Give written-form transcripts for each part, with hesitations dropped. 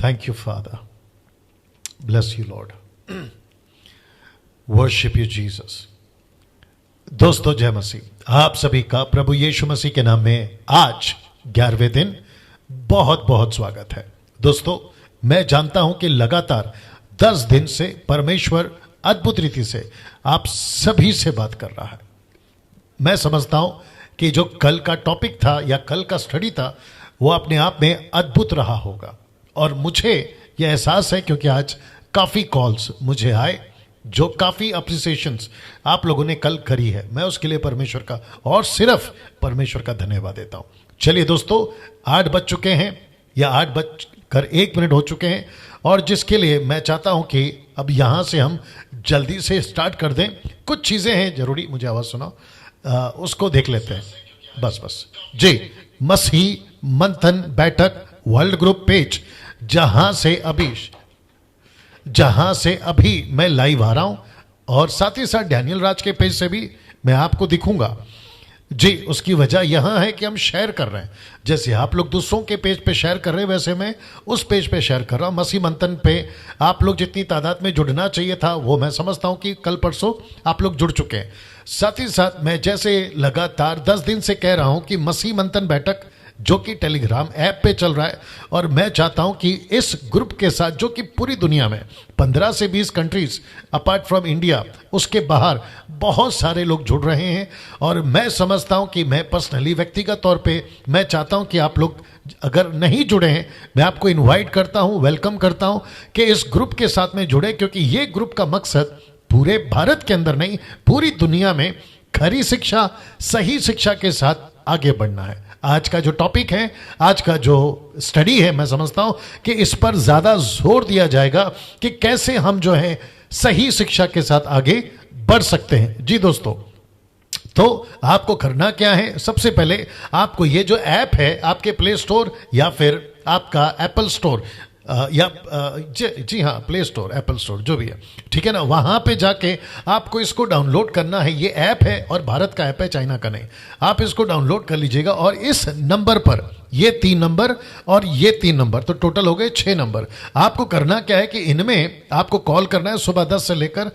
Thank you, Father. Bless you, Lord. Worship you, Jesus. दोस्तों जय मसीह। आप सभी का प्रभु यीशु मसीह के नाम में आज 11वें दिन बहुत बहुत स्वागत है। दोस्तों मैं जानता हूं कि लगातार 10 दिन से परमेश्वर अद्भुत रीति से आप सभी से बात कर रहा है। मैं समझता हूं कि जो कल का टॉपिक था या कल का स्टडी था वो अपने आप में अद्भुत रहा होगा, और मुझे यह एहसास है क्योंकि आज काफ़ी कॉल्स मुझे आए जो काफ़ी अप्रिसिएशंस आप लोगों ने कल करी है। मैं उसके लिए परमेश्वर का और सिर्फ परमेश्वर का धन्यवाद देता हूं। चलिए दोस्तों 8 बज चुके हैं या 8:01 हो चुके हैं, और जिसके लिए मैं चाहता हूं कि अब यहां से हम जल्दी से स्टार्ट कर दें। कुछ चीज़ें हैं जरूरी, मुझे आवाज़ सुनाओ, उसको देख लेते हैं। बस जी, मसीह मंथन बैठक वर्ल्ड ग्रुप पेज, जहां से अभी मैं लाइव आ रहा हूं, और साथ ही साथ डैनियल राज के पेज से भी मैं आपको दिखूंगा जी। उसकी वजह यहां है कि हम शेयर कर रहे हैं, जैसे आप लोग दूसरों के पेज पे शेयर कर रहे हैं वैसे मैं उस पेज पे शेयर कर रहा हूं। मसीह मंथन पे आप लोग जितनी तादाद में जुड़ना चाहिए था वो मैं समझता हूं कि कल परसों आप लोग जुड़ चुके हैं। साथ ही साथ मैं जैसे लगातार 10 दिन से कह रहा हूं कि मसीह मंथन बैठक जो कि टेलीग्राम ऐप पे चल रहा है, और मैं चाहता हूं कि इस ग्रुप के साथ जो कि पूरी दुनिया में 15 से 20 कंट्रीज अपार्ट फ्रॉम इंडिया, उसके बाहर बहुत सारे लोग जुड़ रहे हैं। और मैं समझता हूं कि मैं पर्सनली व्यक्तिगत तौर पे मैं चाहता हूं कि आप लोग अगर नहीं जुड़े हैं, मैं आपको इनवाइट करता हूं, वेलकम करता हूं कि इस ग्रुप के साथ में जुड़े, क्योंकि ये ग्रुप का मकसद पूरे भारत के अंदर नहीं, पूरी दुनिया में खरी शिक्षा, सही शिक्षा के साथ आगे बढ़ना है। आज का जो टॉपिक है, आज का जो स्टडी है, मैं समझता हूं कि इस पर ज्यादा जोर दिया जाएगा कि कैसे हम जो है सही शिक्षा के साथ आगे बढ़ सकते हैं। जी दोस्तों, तो आपको करना क्या है, सबसे पहले आपको ये जो ऐप है आपके प्ले स्टोर या फिर आपका एप्पल स्टोर या जी हाँ, प्ले स्टोर, एप्पल स्टोर, जो भी है, ठीक है ना, वहां पे जाके आपको इसको डाउनलोड करना है। ये ऐप है और भारत का ऐप है, चाइना का नहीं। आप इसको डाउनलोड कर लीजिएगा, और इस नंबर पर ये 3 नंबर और ये 3 नंबर, तो टोटल हो गए 6 नंबर। आपको करना क्या है कि इनमें आपको कॉल करना है सुबह 10 से लेकर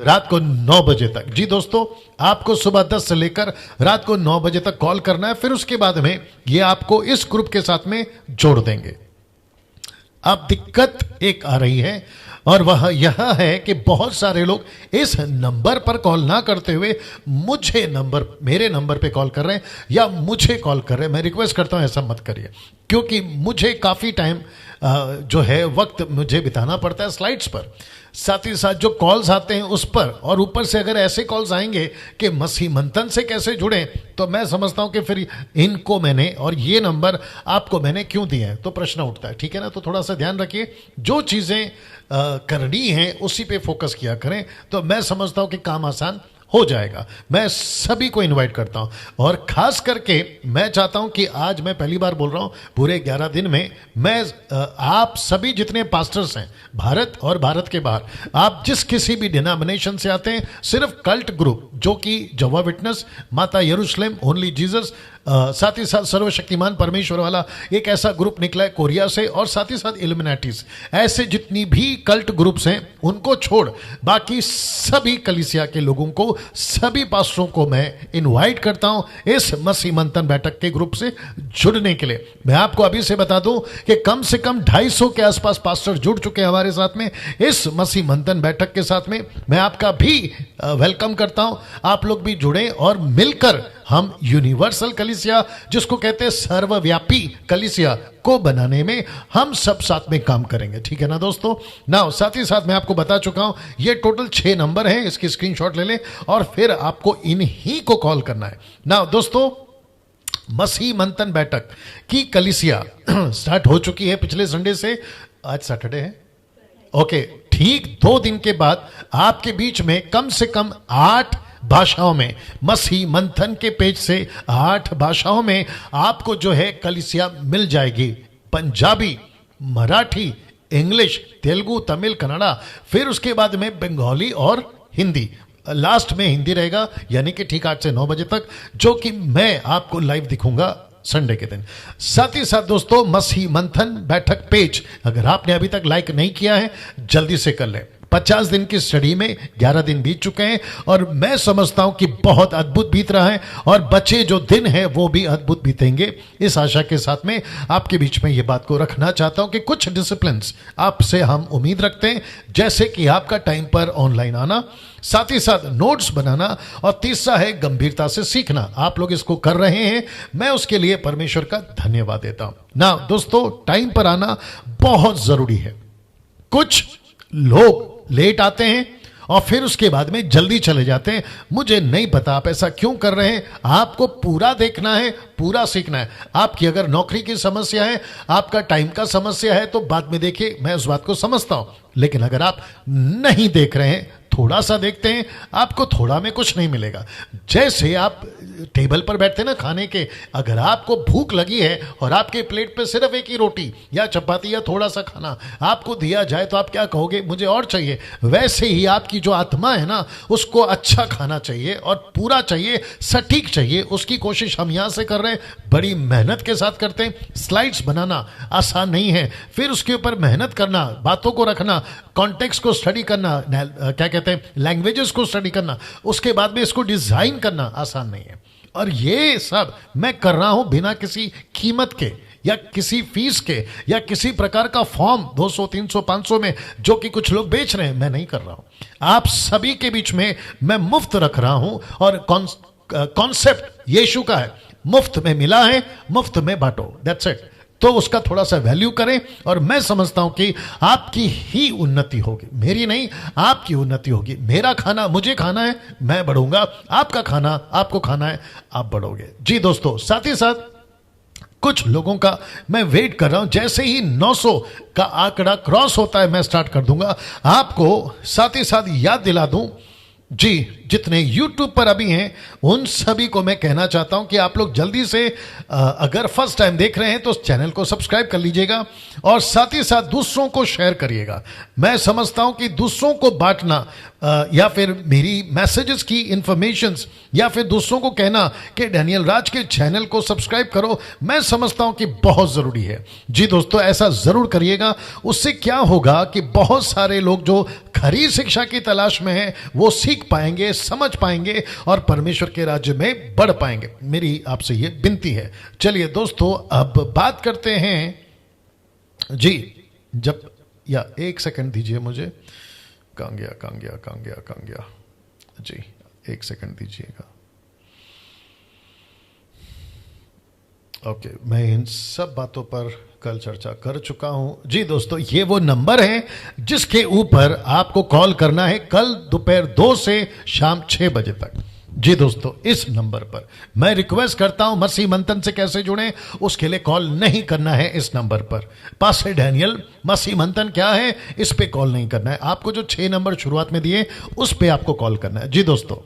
रात को 9 बजे तक। जी दोस्तों, आपको सुबह 10 से लेकर रात को 9 बजे तक कॉल करना है। फिर उसके बाद में ये आपको इस ग्रुप के साथ में जोड़ देंगे। अब दिक्कत एक आ रही है, और वह यह है कि बहुत सारे लोग इस नंबर पर कॉल ना करते हुए मेरे नंबर पे कॉल कर रहे हैं या मुझे कॉल कर रहे हैं। मैं रिक्वेस्ट करता हूं ऐसा मत करिए, क्योंकि मुझे काफ़ी टाइम जो है वक्त मुझे बिताना पड़ता है स्लाइड्स पर, साथ ही साथ जो कॉल्स आते हैं उस पर, और ऊपर से अगर ऐसे कॉल्स आएंगे कि मसीह मंथन से कैसे जुड़ें, तो मैं समझता हूं कि फिर इनको मैंने और ये नंबर आपको मैंने क्यों दिए हैं, तो प्रश्न उठता है। ठीक है ना, तो थोड़ा सा ध्यान रखिए, जो चीज़ें करनी है उसी पे फोकस किया करें, तो मैं समझता हूं कि काम आसान हो जाएगा। मैं सभी को इनवाइट करता हूं, और खास करके मैं चाहता हूं कि आज मैं पहली बार बोल रहा हूं पूरे 11 दिन में, मैं आप सभी जितने पास्टर्स हैं भारत और भारत के बाहर, आप जिस किसी भी डिनोमिनेशन से आते हैं, सिर्फ कल्ट ग्रुप जो कि जवा विटनेस, माता यरूशलेम, ओनली जीसस, साथ ही साथ सर्वशक्तिमान परमेश्वर वाला एक ऐसा ग्रुप निकला है कोरिया से, और साथ ही साथ इल्यूमिनाटीज, ऐसे जितनी भी कल्ट ग्रुप्स हैं उनको छोड़ बाकी सभी कलीसिया के लोगों को, सभी पास्टरों को मैं इनवाइट करता हूं इस मसीह मंथन बैठक के ग्रुप से जुड़ने के लिए। मैं आपको अभी से बता दूं कि कम से कम 250 के आसपास पास्टर जुड़ चुके हैं हमारे साथ में इस मसीह मंथन बैठक के साथ में। मैं आपका भी वेलकम करता हूं, आप लोग भी जुड़े, और मिलकर हम यूनिवर्सल कलीसिया, जिसको कहते हैं सर्वव्यापी कलीसिया, को बनाने में हम सब साथ में काम करेंगे। ठीक है ना दोस्तों। नाउ साथ ही साथ मैं आपको बता चुका हूं ये टोटल 6 नंबर हैं, इसकी स्क्रीनशॉट ले लें और फिर आपको इन्हीं को कॉल करना है। नाउ दोस्तों, मसीह मंथन बैठक की कलीसिया स्टार्ट हो चुकी है पिछले संडे से। आज सैटरडे है, ओके, ठीक 2 दिन के बाद आपके बीच में कम से कम 8 भाषाओं में, मसीह मंथन के पेज से 8 भाषाओं में आपको जो है कलीसिया मिल जाएगी। पंजाबी, मराठी, इंग्लिश, तेलुगु, तमिल, कन्नड़ा, फिर उसके बाद में बंगाली और हिंदी। लास्ट में हिंदी रहेगा, यानी कि ठीक 8 से 9 बजे तक, जो कि मैं आपको लाइव दिखूंगा संडे के दिन। साथ ही साथ दोस्तों मसीह मंथन बैठक पेज अगर आपने अभी तक लाइक नहीं किया है जल्दी से कर लें। 50 दिन की स्टडी में 11 दिन बीत चुके हैं और मैं समझता हूं कि बहुत अद्भुत बीत रहा है और बचे जो दिन हैं वो भी अद्भुत बीतेंगे। इस आशा के साथ में आपके बीच में ये बात को रखना चाहता हूं कि कुछ डिसिप्लिन्स आपसे हम उम्मीद रखते हैं, जैसे कि आपका टाइम पर ऑनलाइन आना, साथ ही साथ नोट्स बनाना और तीसरा है गंभीरता से सीखना। आप लोग इसको कर रहे हैं, मैं उसके लिए परमेश्वर का धन्यवाद देता हूं ना। दोस्तों टाइम पर आना बहुत जरूरी है। कुछ लोग लेट आते हैं और फिर उसके बाद में जल्दी चले जाते हैं। मुझे नहीं पता आप ऐसा क्यों कर रहे हैं। आपको पूरा देखना है, पूरा सीखना है। आपकी अगर नौकरी की समस्या है, आपका टाइम का समस्या है तो बाद में देखिए, मैं उस बात को समझता हूं। लेकिन अगर आप नहीं देख रहे हैं, थोड़ा सा देखते हैं, आपको थोड़ा में कुछ नहीं मिलेगा। जैसे आप टेबल पर बैठते हैं ना खाने के, अगर आपको भूख लगी है और आपके प्लेट पे सिर्फ एक ही रोटी या चपाती या थोड़ा सा खाना आपको दिया जाए तो आप क्या कहोगे, मुझे और चाहिए। वैसे ही आपकी जो आत्मा है ना, उसको अच्छा खाना चाहिए और पूरा चाहिए, सटीक चाहिए। उसकी कोशिश हम यहां से कर रहे हैं, बड़ी मेहनत के साथ करते हैं। स्लाइड्स बनाना आसान नहीं है, फिर उसके ऊपर मेहनत करना, बातों को रखना, कॉन्टेक्स्ट को स्टडी करना, क्या कहते हैं, लैंग्वेजेस को स्टडी करना, उसके बाद में इसको डिजाइन करना आसान नहीं है। और ये सब मैं कर रहा हूं बिना किसी कीमत के या किसी फीस के या किसी प्रकार का फॉर्म 200, 300, 500 में जो कि कुछ लोग बेच रहे हैं, मैं नहीं कर रहा हूं। आप सभी के बीच में मैं मुफ्त रख रहा हूं और कॉन्सेप्ट यीशु का है, मुफ्त में मिला है, मुफ्त में बांटो, दैट्स इट। तो उसका थोड़ा सा वैल्यू करें और मैं समझता हूं कि आपकी ही उन्नति होगी, मेरी नहीं, आपकी उन्नति होगी। मेरा खाना मुझे खाना है, मैं बढ़ूंगा, आपका खाना आपको खाना है, आप बढ़ोगे। जी दोस्तों, साथ ही साथ कुछ लोगों का मैं वेट कर रहा हूं। जैसे ही 900 का आंकड़ा क्रॉस होता है मैं स्टार्ट कर दूंगा। आपको साथ ही साथ याद दिला दूं, जी जितने YouTube पर अभी हैं उन सभी को मैं कहना चाहता हूं कि आप लोग जल्दी से अगर फर्स्ट टाइम देख रहे हैं तो चैनल को सब्सक्राइब कर लीजिएगा और साथ ही साथ दूसरों को शेयर करिएगा। मैं समझता हूं कि दूसरों को बांटना या फिर मेरी मैसेजेस की इंफॉर्मेशंस या फिर दूसरों को कहना कि डैनियल राज के चैनल को सब्सक्राइब करो, मैं समझता हूं कि बहुत ज़रूरी है। जी दोस्तों, ऐसा ज़रूर करिएगा। उससे क्या होगा कि बहुत सारे लोग जो खरी शिक्षा की तलाश में हैं वो सीख पाएंगे, समझ पाएंगे और परमेश्वर के राज्य में बढ़ पाएंगे। मेरी आपसे ये विनती है। चलिए दोस्तों, अब बात करते हैं। जी जब या एक सेकंड दीजिए मुझे, कहाँ गया। जी एक सेकंड दीजिएगा। ओके, मैं इन सब बातों पर कल चर्चा कर चुका हूं। जी दोस्तों, ये वो नंबर है जिसके ऊपर आपको कॉल करना है कल दोपहर 2 से शाम 6 बजे तक। जी दोस्तों, इस नंबर पर मैं रिक्वेस्ट करता हूं, मसीह मंथन से कैसे जुड़ें उसके लिए कॉल नहीं करना है इस नंबर पर। पास्टर डैनियल मसीह मंथन क्या है, इस पे कॉल नहीं करना है। आपको जो 6 नंबर शुरुआत में दिए उस पे आपको कॉल करना है। जी दोस्तों,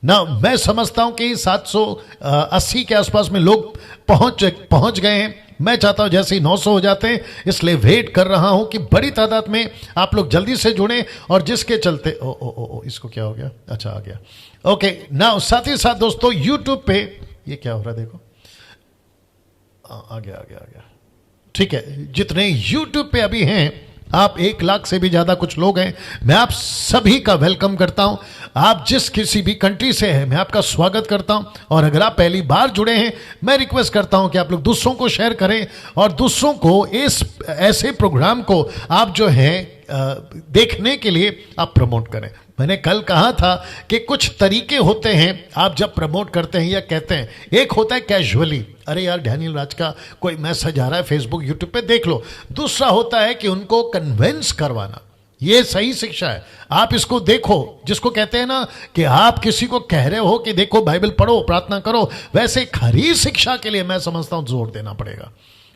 ना मैं समझता हूं कि 780 के आसपास में लोग पहुंच गए हैं। मैं चाहता हूं जैसे ही 900 हो जाते हैं, इसलिए वेट कर रहा हूं कि बड़ी तादाद में आप लोग जल्दी से जुड़ें और जिसके चलते इसको क्या हो गया, अच्छा आ गया। ओके ना, साथ ही साथ दोस्तों YouTube पे ये क्या हो रहा है, देखो आ गया। ठीक है, जितने YouTube पे अभी हैं, आप 1 लाख से भी ज्यादा कुछ लोग हैं, मैं आप सभी का वेलकम करता हूं। आप जिस किसी भी कंट्री से हैं, मैं आपका स्वागत करता हूं। और अगर आप पहली बार जुड़े हैं, मैं रिक्वेस्ट करता हूं कि आप लोग दूसरों को शेयर करें और दूसरों को इस ऐसे प्रोग्राम को आप जो है देखने के लिए आप प्रमोट करें। मैंने कल कहा था कि कुछ तरीके होते हैं आप जब प्रमोट करते हैं या कहते हैं। एक होता है कैजुअली, अरे यार डैनियल राज का कोई मैसेज आ रहा है फेसबुक यूट्यूब पे, देख लो। दूसरा होता है कि उनको कन्विंस करवाना, ये सही शिक्षा है, आप इसको देखो। जिसको कहते हैं ना कि आप किसी को कह रहे हो कि देखो बाइबल पढ़ो, प्रार्थना करो, वैसे खरी शिक्षा के लिए मैं समझता हूं जोर देना पड़ेगा।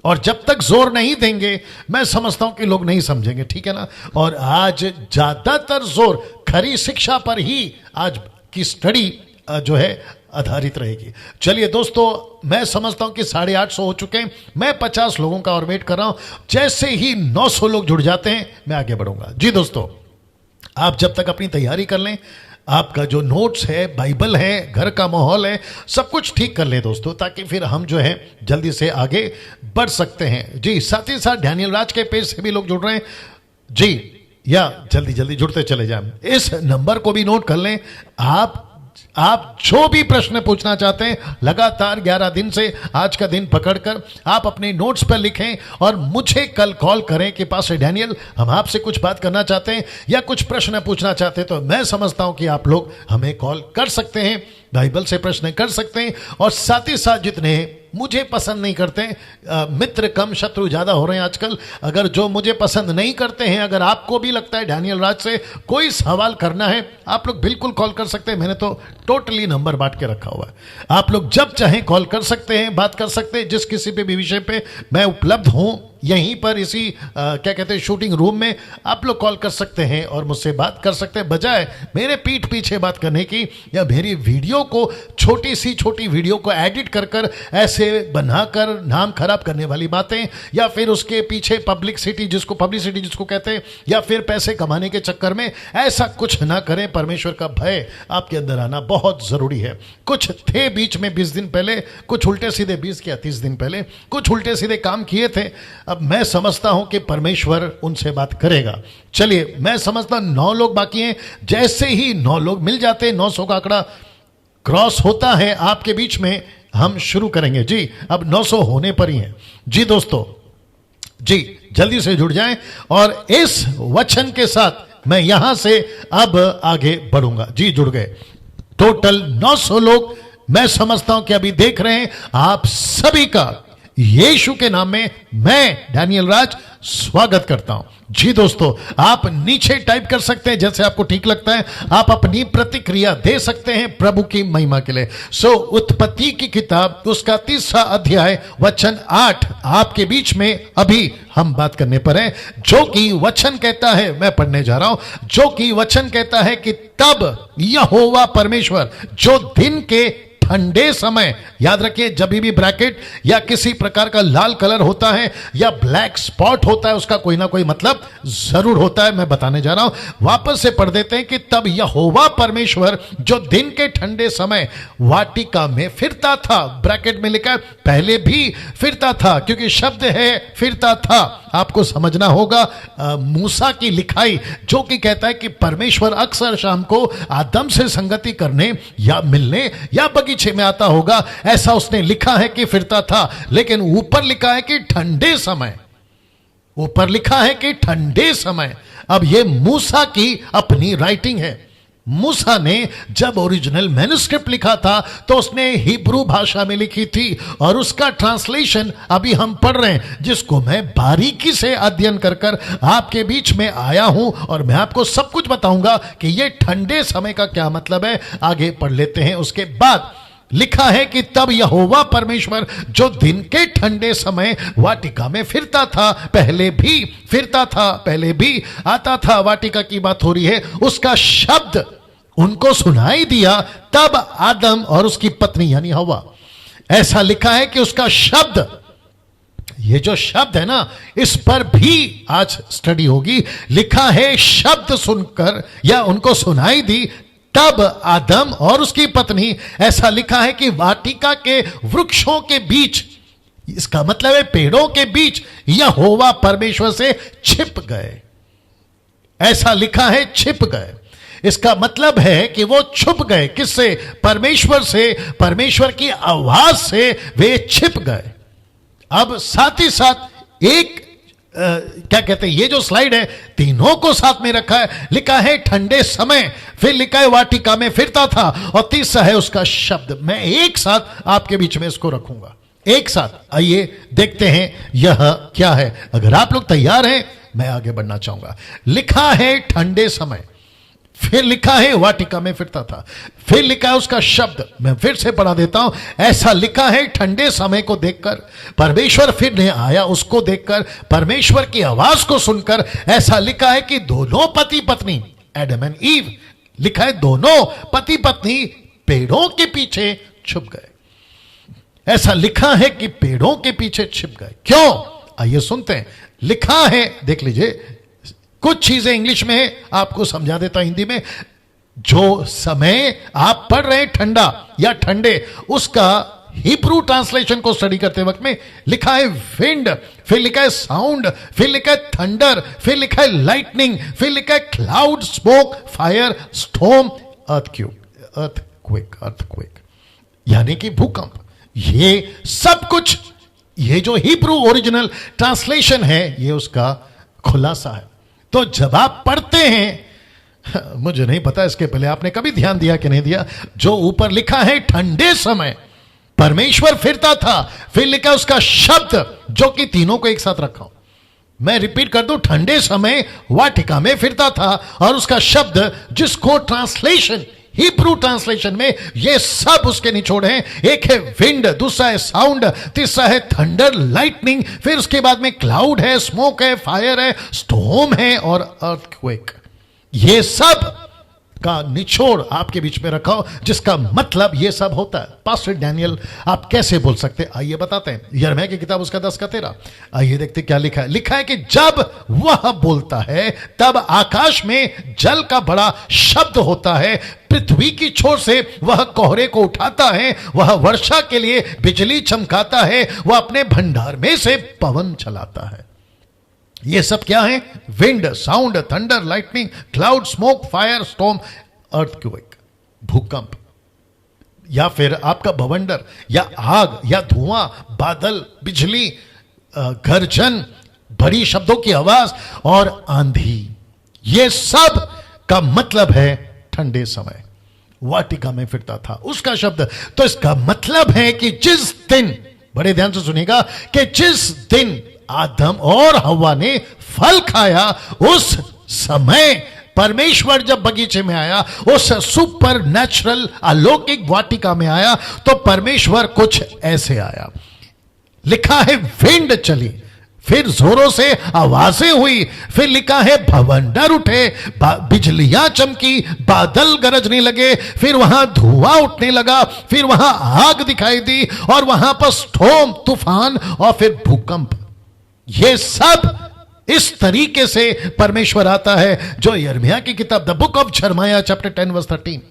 और जब तक जोर नहीं देंगे, मैं समझता हूं कि लोग नहीं समझेंगे, ठीक है ना। और आज ज्यादातर जोर खरी शिक्षा पर ही आज की स्टडी जो है आधारित रहेगी। चलिए दोस्तों, मैं समझता हूं कि 850 हो चुके हैं। मैं 50 लोगों का और वेट कर रहा हूं। जैसे ही 900 लोग जुड़ जाते हैं, मैं आगे बढ़ूंगा। जी दोस्तों, आप जब तक अपनी तैयारी कर लें, आपका जो नोट्स है, बाइबल है, घर का माहौल है, सब कुछ ठीक कर ले दोस्तों, ताकि फिर हम जो है जल्दी से आगे बढ़ सकते हैं। जी, साथ ही साथ डैनियल राज के पेज से भी लोग जुड़ रहे हैं जी, या जल्दी जल्दी जुड़ते चले जाएं। इस नंबर को भी नोट कर लें। आप जो भी प्रश्न पूछना चाहते हैं, लगातार 11 दिन से आज का दिन पकड़कर आप अपने नोट्स पर लिखें और मुझे कल कॉल करें कि पास्टर डैनियल, हम आपसे कुछ बात करना चाहते हैं या कुछ प्रश्न पूछना चाहते हैं। तो मैं समझता हूं कि आप लोग हमें कॉल कर सकते हैं, बाइबल से प्रश्न कर सकते हैं। और साथ ही साथ जितने मुझे पसंद नहीं करते, मित्र कम शत्रु ज्यादा हो रहे हैं आजकल, अगर जो मुझे पसंद नहीं करते हैं, अगर आपको भी लगता है डैनियल राज से कोई सवाल करना है, आप लोग बिल्कुल कॉल कर सकते हैं। मैंने तो टोटली नंबर बांट के रखा हुआ है, आप लोग जब चाहें कॉल कर सकते हैं, बात कर सकते हैं। जिस किसी पे भी विषय पे मैं उपलब्ध हूं, यहीं पर इसी क्या कहते हैं शूटिंग रूम में आप लोग कॉल कर सकते हैं और मुझसे बात कर सकते हैं, बजाय मेरे पीठ पीछे बात करने की या मेरी वीडियो को, छोटी वीडियो को एडिट कर ऐसे बनाकर नाम खराब करने वाली बातें, या फिर उसके पीछे पब्लिसिटी जिसको कहते हैं, या फिर पैसे कमाने के चक्कर में ऐसा कुछ ना करें। परमेश्वर का भय आपके अंदर आना बहुत जरूरी है। कुछ थे बीच में 20 दिन पहले, कुछ उल्टे सीधे 20 या 30 दिन पहले कुछ उल्टे सीधे काम किए थे। अब मैं समझता हूं कि परमेश्वर उनसे बात करेगा। चलिए, मैं समझता 9 लोग बाकी हैं। जैसे ही 9 लोग मिल जाते हैं, 900 का आंकड़ा क्रॉस होता है आपके बीच में, हम शुरू करेंगे। जी, अब 900 होने पर ही हैं। जी दोस्तों, जी जल्दी से जुड़ जाएं और इस वचन के साथ मैं यहां से अब आगे बढ़ूंगा। जी, जुड़ गए टोटल 900 लोग। मैं समझता हूं कि अभी देख रहे हैं, आप सभी का यीशु के नाम में मैं डैनियल राज स्वागत करता हूं। जी दोस्तों, आप नीचे टाइप कर सकते हैं जैसे आपको ठीक लगता है। आप अपनी प्रतिक्रिया दे सकते हैं प्रभु की महिमा के लिए। उत्पत्ति की किताब, उसका 3रा अध्याय वचन 8 आपके बीच में अभी हम बात करने पर है, जो कि वचन कहता है, मैं पढ़ने जा रहा हूं, जो कि वचन कहता है कि तब यहोवा परमेश्वर जो दिन के ठंडे समय, याद रखिए जब भी ब्रैकेट या किसी प्रकार का लाल कलर होता है या ब्लैक स्पॉट होता है, उसका कोई ना कोई मतलब जरूर होता है। मैं बताने जा रहा हूं, वापस से पढ़ देते हैं कि तब यहोवा परमेश्वर जो दिन के ठंडे समय वाटिका में फिरता था, ब्रैकेट में लिखा है पहले भी फिरता था, क्योंकि शब्द है फिरता था। आपको समझना होगा मूसा की लिखाई, जो कि कहता है कि परमेश्वर अक्सर शाम को आदम से संगति करने या मिलने या बगीचे में आता होगा, ऐसा उसने लिखा है कि फिरता था। लेकिन ऊपर लिखा है कि ठंडे समय, ऊपर लिखा है कि ठंडे समय। अब यह मूसा की अपनी राइटिंग है। मूसा ने जब ओरिजिनल मैन्युस्क्रिप्ट लिखा था तो उसने हिब्रू भाषा में लिखी थी, और उसका ट्रांसलेशन अभी हम पढ़ रहे हैं, जिसको मैं बारीकी से अध्ययन कर आपके बीच में आया हूं, और मैं आपको सब कुछ बताऊंगा कि यह ठंडे समय का क्या मतलब है। आगे पढ़ लेते हैं। उसके बाद लिखा है कि तब यहोवा परमेश्वर जो दिन के ठंडे समय वाटिका में फिरता था, पहले भी फिरता था, पहले भी आता था, वाटिका की बात हो रही है, उसका शब्द उनको सुनाई दिया। तब आदम और उसकी पत्नी यानी हवा, ऐसा लिखा है कि उसका शब्द, ये जो शब्द है ना, इस पर भी आज स्टडी होगी। लिखा है शब्द सुनकर या उनको सुनाई दी, तब आदम और उसकी पत्नी, ऐसा लिखा है कि वाटिका के वृक्षों के बीच, इसका मतलब है पेड़ों के बीच, यहोवा परमेश्वर से छिप गए। ऐसा लिखा है छिप गए। इसका मतलब है कि वो छुप गए। किससे? परमेश्वर से, परमेश्वर की आवाज से वे छिप गए। अब साथ ही साथ एक क्या कहते हैं, ये जो स्लाइड है तीनों को साथ में रखा है। लिखा है ठंडे समय, फिर लिखा है वाटिका में फिरता था, और तीसरा है उसका शब्द। मैं एक साथ आपके बीच में इसको रखूंगा, एक साथ। आइए देखते हैं यह क्या है। अगर आप लोग तैयार हैं, मैं आगे बढ़ना चाहूंगा। लिखा है ठंडे समय, फिर लिखा है वाटिका में फिरता था, फिर लिखा है उसका शब्द। मैं फिर से पढ़ा देता हूं। ऐसा लिखा है ठंडे समय को देखकर परमेश्वर फिर ने आया, उसको देखकर, परमेश्वर की आवाज को सुनकर। ऐसा लिखा है कि दोनों पति पत्नी, एडम एंड ईव, लिखा है दोनों पति पत्नी पेड़ों के पीछे छुप गए। ऐसा लिखा है कि पेड़ों के पीछे छिप गए। क्यों? आइए सुनते हैं। लिखा है, देख लीजिए, कुछ चीजें इंग्लिश में है, आपको समझा देता हिंदी में। जो समय आप पढ़ रहे हैं ठंडा या ठंडे, उसका हिब्रू ट्रांसलेशन को स्टडी करते वक्त में लिखा है विंड, फिर लिखा है साउंड, फिर लिखा है थंडर, फिर लिखा है लाइटनिंग, फिर लिखा है cloud, smoke, fire, storm, earthquake, यानी कि भूकंप। ये सब कुछ, ये जो हिब्रू ओरिजिनल ट्रांसलेशन है, ये उसका खुलासा है। तो जब आप पढ़ते हैं, मुझे नहीं पता इसके पहले आपने कभी ध्यान दिया कि नहीं दिया, जो ऊपर लिखा है ठंडे समय परमेश्वर फिरता था, फिर लिखा उसका शब्द, जो कि तीनों को एक साथ रखा हूं। मैं रिपीट कर दूं, ठंडे समय वाटिका में फिरता था, और उसका शब्द, जिसको ट्रांसलेशन, हिब्रू ट्रांसलेशन में ये सब उसके निचोड़ हैं। एक है विंड, दूसरा है साउंड, तीसरा है थंडर, लाइटनिंग, फिर उसके बाद में क्लाउड है, स्मोक है, फायर है, स्टॉर्म है और अर्थक्वेक। ये सब का निचोड़ आपके बीच में रखा हो, जिसका मतलब ये सब होता है। पास्टर डैनियल, आप कैसे बोल सकते? आइए बताते हैं। यिर्मयाह की किताब उसका 10:13, आइए देखते क्या लिखा है। लिखा है कि जब वह बोलता है तब आकाश में जल का बड़ा शब्द होता है, पृथ्वी की छोर से वह कोहरे को उठाता है, वह वर्षा के लिए बिजली चमकाता है, वह अपने भंडार में से पवन चलाता है। ये सब क्या है? Wind, sound, thunder, lightning, cloud, smoke, fire, storm, earthquake, भूकंप, या फिर आपका बवंडर, या आग, या धुआं, बादल, बिजली, गर्जन, बड़ी शब्दों की आवाज और आंधी। ये सब का मतलब है ठंडे समय वाटिका में फिरता था उसका शब्द। तो इसका मतलब है कि जिस दिन, बड़े ध्यान से सुनिएगा, कि जिस दिन आदम और हव्वा ने फल खाया, उस समय परमेश्वर जब बगीचे में आया, उस सुपर नेचुरल अलौकिक वाटिका में आया, तो परमेश्वर कुछ ऐसे आया। लिखा है विंड चली, फिर जोरों से आवाजें हुई, फिर लिखा है भवंडर उठे, बिजलियां चमकी, बादल गरजने लगे, फिर वहां धुआं उठने लगा, फिर वहां आग दिखाई दी, और वहां पर स्टॉर्म, तूफान, और फिर भूकंप। ये सब इस तरीके से परमेश्वर आता है, जो यिर्मयाह की किताब the book of Jeremiah chapter 10 verse 13।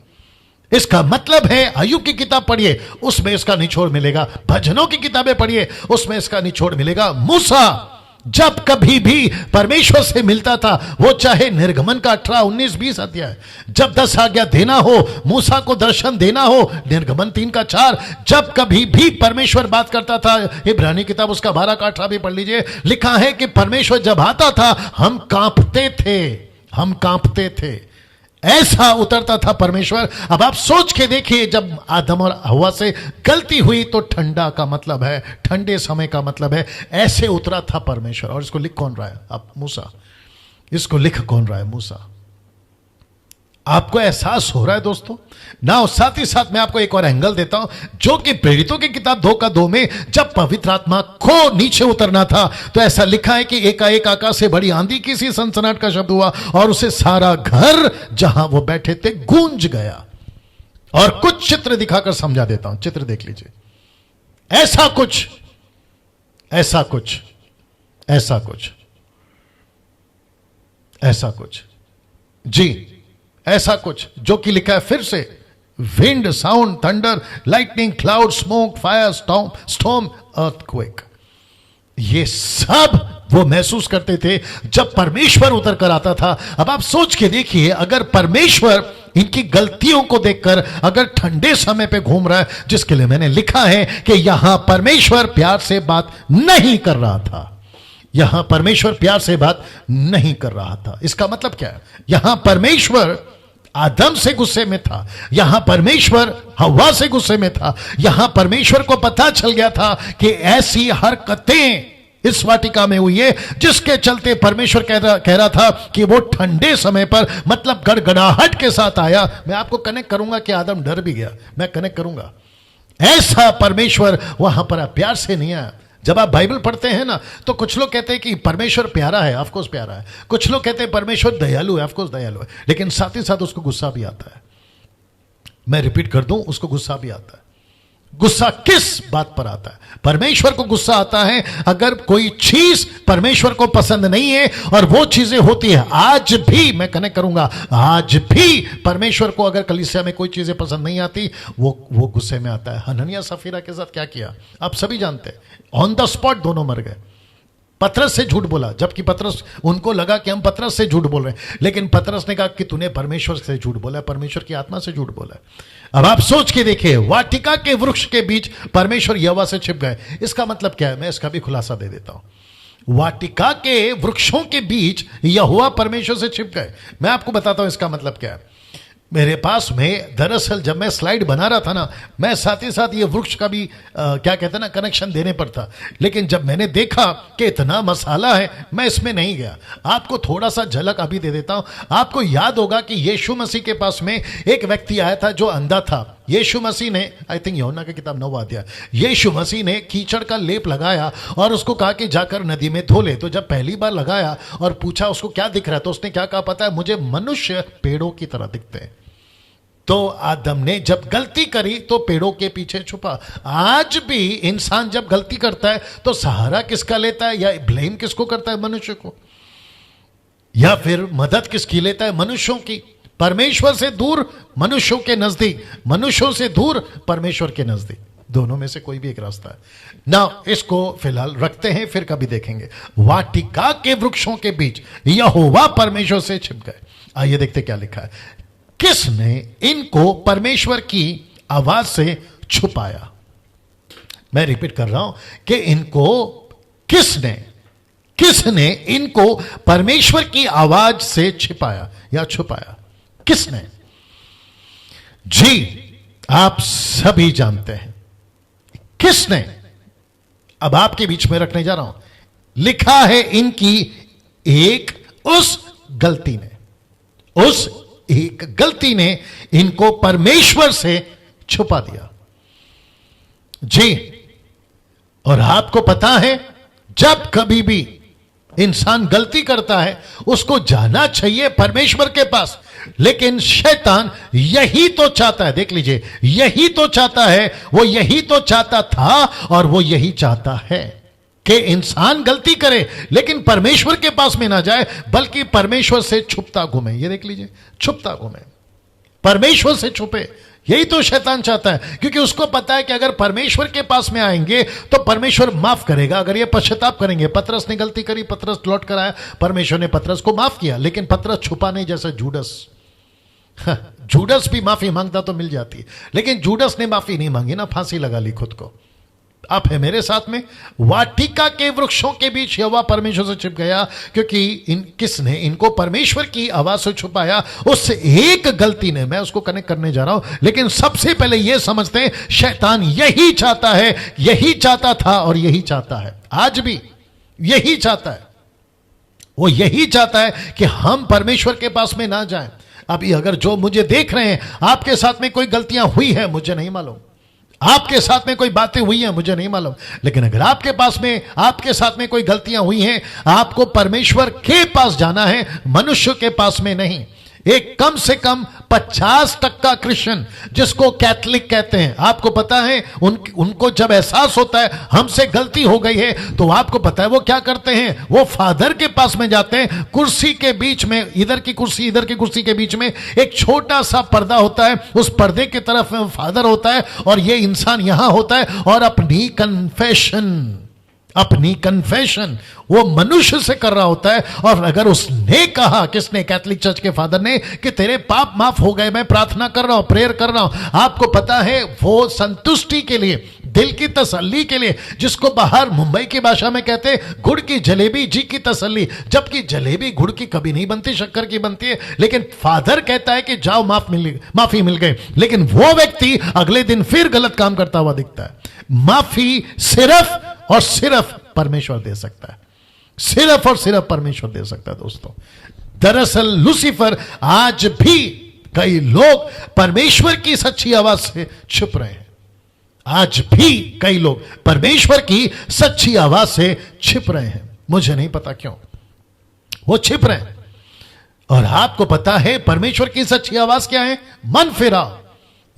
इसका मतलब है अय्यूब की किताब पढ़िए, उसमें इसका निचोड़ मिलेगा। भजनों की किताबें पढ़िए, उसमें इसका निचोड़ मिलेगा। मूसा जब कभी भी परमेश्वर से मिलता था, वो चाहे निर्गमन का 18, 19, 20 अध्याय, जब 10 आज्ञा देना हो, मूसा को दर्शन देना हो, निर्गमन 3 का 4, जब कभी भी परमेश्वर बात करता था, इब्रानी किताब उसका 12 का 18 भी पढ़ लीजिए। लिखा है कि परमेश्वर जब आता था, हम कांपते थे, हम कांपते थे, ऐसा उतरता था परमेश्वर। अब आप सोच के देखिए, जब आदम और हव्वा से गलती हुई, तो ठंडा का मतलब है, ठंडे समय का मतलब है, ऐसे उतरा था परमेश्वर। और इसको लिख कौन रहा है? आप, मूसा। इसको लिख कौन रहा है? मूसा। आपको एहसास हो रहा है दोस्तों ना? साथ ही साथ मैं आपको एक और एंगल देता हूं, जो कि प्रेरितों की किताब 2 का 2 में जब पवित्र आत्मा को नीचे उतरना था, तो ऐसा लिखा है कि एकाएक आकाश से बड़ी आंधी की सी सनसनाहट का शब्द हुआ, और उसे सारा घर जहां वो बैठे थे गूंज गया। और कुछ चित्र दिखाकर समझा देता हूं, चित्र देख लीजिए। ऐसा कुछ, ऐसा कुछ, ऐसा कुछ, ऐसा कुछ, जी ऐसा कुछ, जो कि लिखा है फिर से, wind, sound, thunder, lightning, cloud, smoke, fire, storm, earthquake. ये सब वो महसूस करते थे जब परमेश्वर उतर कर आता था। अब आप सोच के देखिए, अगर परमेश्वर इनकी गलतियों को देखकर अगर ठंडे समय पे घूम रहा है, जिसके लिए मैंने लिखा है कि यहां परमेश्वर प्यार से बात नहीं कर रहा था, यहां परमेश्वर प्यार से बात नहीं कर रहा था। इसका मतलब क्या है? यहां परमेश्वर आदम से गुस्से में था, यहां परमेश्वर हव्वा से गुस्से में था, यहां परमेश्वर को पता चल गया था कि ऐसी हरकतें इस वाटिका में हुई है, जिसके चलते परमेश्वर कह रहा था कि वो ठंडे समय पर, मतलब गड़गड़ाहट के साथ आया। मैं आपको कनेक्ट करूंगा कि आदम डर भी गया, मैं कनेक्ट करूंगा। ऐसा परमेश्वर वहां पर प्यार से नहीं आया। जब आप बाइबल पढ़ते हैं ना, तो कुछ लोग कहते हैं कि परमेश्वर प्यारा है, ऑफ कोर्स प्यारा है। कुछ लोग कहते हैं परमेश्वर दयालु है, ऑफ कोर्स दयालु है, लेकिन साथ ही साथ उसको गुस्सा भी आता है। मैं रिपीट कर दूं, उसको गुस्सा भी आता है। गुस्सा किस बात पर आता है? परमेश्वर को गुस्सा आता है अगर कोई चीज परमेश्वर को पसंद नहीं है और वो चीजें होती है। आज भी मैं कनेक्ट करूंगा, आज भी परमेश्वर को अगर कलीसिया में कोई चीजें पसंद नहीं आती, वो गुस्से में आता है। हनन्याह सफीरा के साथ क्या किया आप सभी जानते हैं। ऑन द स्पॉट दोनों मर गए। पतरस से झूठ बोला, जबकि पतरस, उनको लगा कि हम पतरस से झूठ बोल रहे हैं, लेकिन पतरस ने कहा कि तूने परमेश्वर से झूठ बोला, परमेश्वर की आत्मा से झूठ बोला। अब आप सोच के देखिए, वाटिका के वृक्ष के बीच परमेश्वर यहोवा से छिप गए। इसका मतलब क्या है? मैं इसका भी खुलासा दे देता हूं। वाटिका के वृक्षों के बीच यहोवा परमेश्वर से छिप गए। मैं आपको बताता हूं इसका मतलब क्या है। मेरे पास में दरअसल जब मैं स्लाइड बना रहा था ना, मैं साथ ही साथ ये वृक्ष का भी क्या कहते हैं ना, कनेक्शन देने पर था। लेकिन जब मैंने देखा कि इतना मसाला है, मैं इसमें नहीं गया। आपको थोड़ा सा झलक अभी दे देता हूं। आपको याद होगा कि यीशु मसीह के पास में एक व्यक्ति आया था जो अंधा था। यीशु मसीह ने, आई थिंक यूहन्ना की किताब 9वां अध्याय, यीशु मसीह ने कीचड़ का लेप लगाया और उसको कहा कि जाकर नदी में धो ले। तो जब पहली बार लगाया और पूछा उसको क्या दिख रहा है, तो उसने क्या कहा पता है? मुझे मनुष्य पेड़ों की तरह दिखते हैं। तो आदम ने जब गलती करी तो पेड़ों के पीछे छुपा। आज भी इंसान जब गलती करता है तो सहारा किसका लेता है, या ब्लेम किसको करता है? मनुष्य को। या फिर मदद किसकी लेता है? मनुष्यों की। परमेश्वर से दूर, मनुष्यों के नजदीक। मनुष्यों से दूर, परमेश्वर के नजदीक। दोनों में से कोई भी एक रास्ता है ना। इसको फिलहाल रखते हैं, फिर कभी देखेंगे। वाटिका के वृक्षों के बीच यहोवा परमेश्वर से छिप गए। आइए देखते क्या लिखा है। किसने इनको परमेश्वर की आवाज से छुपाया? मैं रिपीट कर रहा हूं कि इनको किसने इनको परमेश्वर की आवाज से छिपाया या छुपाया? किसने? जी, आप सभी जानते हैं किसने। अब आपके बीच में रखने जा रहा हूं। लिखा है इनकी एक उस गलती ने इनको परमेश्वर से छुपा दिया। जी, और आपको पता है जब कभी भी इंसान गलती करता है उसको जाना चाहिए परमेश्वर के पास, लेकिन शैतान यही तो चाहता है। देख लीजिए, यही तो चाहता है, वो यही तो चाहता था और वो यही चाहता है कि इंसान गलती करे लेकिन परमेश्वर के पास में ना जाए, बल्कि परमेश्वर से छुपता घूमे। ये देख लीजिए, छुपता घूमे, परमेश्वर से छुपे। यही तो शैतान चाहता है, क्योंकि उसको पता है कि अगर परमेश्वर के पास में आएंगे तो परमेश्वर माफ करेगा। अगर ये पश्चाताप करेंगे, पतरस ने गलती करी, पतरस लौट कर आया, परमेश्वर ने पतरस को माफ किया, लेकिन पतरस छुपा नहीं। जैसे जूडस भी माफी मांगता तो मिल जाती, लेकिन जूडस ने माफी नहीं मांगी ना, फांसी लगा ली खुद को। आप है मेरे साथ में। वाटिका के वृक्षों के बीच यहोवा परमेश्वर से छिप गया, क्योंकि किसने इनको परमेश्वर की आवाज से छुपाया? उस एक गलती ने। मैं उसको कनेक्ट करने जा रहा हूं, लेकिन सबसे पहले यह समझते हैं शैतान यही चाहता है, यही चाहता था और यही चाहता है, आज भी यही चाहता है। वो यही चाहता है कि हम परमेश्वर के पास में ना जाएं। अभी अगर जो मुझे देख रहे हैं, आपके साथ में कोई गलतियां हुई है, मुझे नहीं मालूम। आपके साथ में कोई बातें हुई हैं, मुझे नहीं मालूम, लेकिन अगर आपके साथ में कोई गलतियां हुई हैं, आपको परमेश्वर के पास जाना है, मनुष्य के पास में नहीं। एक कम से कम 50% क्रिश्चियन, जिसको कैथलिक कहते हैं, आपको पता है उनको जब एहसास होता है हमसे गलती हो गई है, तो आपको पता है वो क्या करते हैं? वो फादर के पास में जाते हैं। कुर्सी के बीच में, इधर की कुर्सी के बीच में एक छोटा सा पर्दा होता है, उस पर्दे की तरफ में फादर होता है और ये इंसान यहां होता है, और अपनी कन्फेशन वो मनुष्य से कर रहा होता है। और अगर उसने कहा, किसने? कैथलिक चर्च के फादर ने, कि तेरे पाप माफ हो गए, मैं प्रार्थना कर रहा हूं, प्रेयर कर रहा हूं, आपको पता है वो संतुष्टि के लिए, दिल की तसल्ली के लिए, जिसको बाहर मुंबई की भाषा में कहते हैं गुड़ की जलेबी, जी की तसल्ली। जबकि जलेबी गुड़ की कभी नहीं बनती, शक्कर की बनती है, लेकिन फादर कहता है कि जाओ, माफी मिल गई। लेकिन वो व्यक्ति अगले दिन फिर गलत काम करता हुआ दिखता है। माफी सिर्फ और सिर्फ परमेश्वर दे सकता है, सिर्फ और सिर्फ परमेश्वर दे सकता है। दोस्तों, दरअसल लूसीफर, आज भी कई लोग परमेश्वर की सच्ची आवाज से छुप रहे हैं। आज भी कई लोग परमेश्वर की सच्ची आवाज से छिप रहे हैं। मुझे नहीं पता क्यों वो छिप रहे हैं। और आपको पता है परमेश्वर की सच्ची आवाज क्या है? मन फिराओ,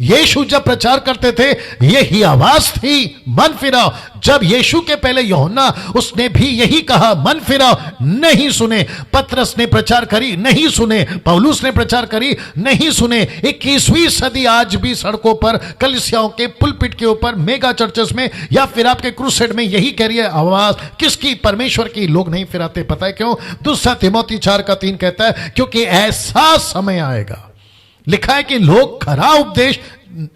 यीशु जब प्रचार करते थे यही आवाज थी, मन फिराओ। जब यीशु के पहले यूहन्ना, उसने भी यही कहा, मन फिराओ, नहीं सुने। पतरस ने प्रचार करी, नहीं सुने। पौलुस ने प्रचार करी, नहीं सुने। 21वीं सदी आज भी सड़कों पर, कलीसियाओं के पुलपिट के ऊपर, मेगा चर्चेस में या फिर आपके क्रूसेड में यही कह रही है आवाज, किसकी? परमेश्वर की। लोग नहीं फिराते, पता है क्यों? दूसरा तिमोथी 4:3 कहता है, क्योंकि ऐसा समय आएगा, लिखा है कि लोग खरा उपदेश,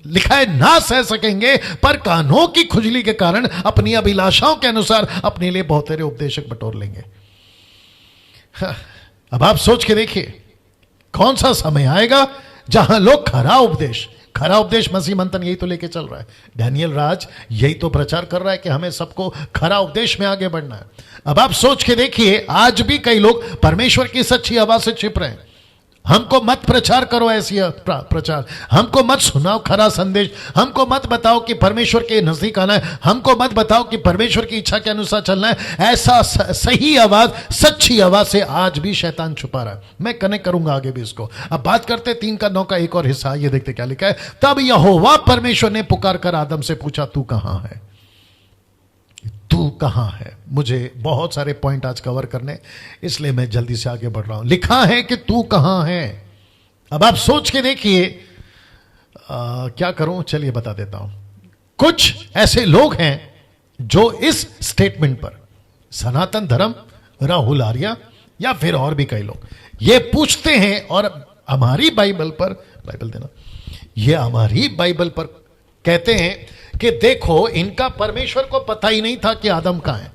लिखा है, ना सह सकेंगे, पर कानों की खुजली के कारण अपनी अभिलाषाओं के अनुसार अपने लिए बहुतेरे उपदेशक बटोर लेंगे। अब आप सोच के देखिए, कौन सा समय आएगा जहां लोग खरा उपदेश मसीह मंथन यही तो लेके चल रहा है। डैनियल राज यही तो प्रचार कर रहा है कि हमें सबको खरा उपदेश में आगे बढ़ना है। अब आप सोच के देखिए, आज भी कई लोग परमेश्वर की सच्ची आवाज से छिप रहे हैं। हमको मत प्रचार करो ऐसी प्रचार, हमको मत सुनाओ खरा संदेश, हमको मत बताओ कि परमेश्वर के नजदीक आना है, हमको मत बताओ कि परमेश्वर की इच्छा के अनुसार चलना है। ऐसा सही आवाज, सच्ची आवाज से आज भी शैतान छुपा रहा है। मैं कनेक्ट करूंगा आगे भी इसको। अब बात करते 3:9 का एक और हिस्सा, ये देखते क्या लिखा है। तब यहोवा परमेश्वर ने पुकार कर आदम से पूछा, तू कहां है? तू कहां है? मुझे बहुत सारे पॉइंट आज कवर करने, इसलिए मैं जल्दी से आगे बढ़ रहा हूं। लिखा है कि तू कहां है। अब आप सोच के देखिए, क्या करूं, चलिए बता देता हूं। कुछ ऐसे लोग हैं जो इस स्टेटमेंट पर, सनातन धर्म, राहुल आर्या या फिर और भी कई लोग ये पूछते हैं, और हमारी बाइबल पर, बाइबल देना, ये हमारी बाइबल पर कहते हैं कि देखो, इनका परमेश्वर को पता ही नहीं था कि आदम कहां है।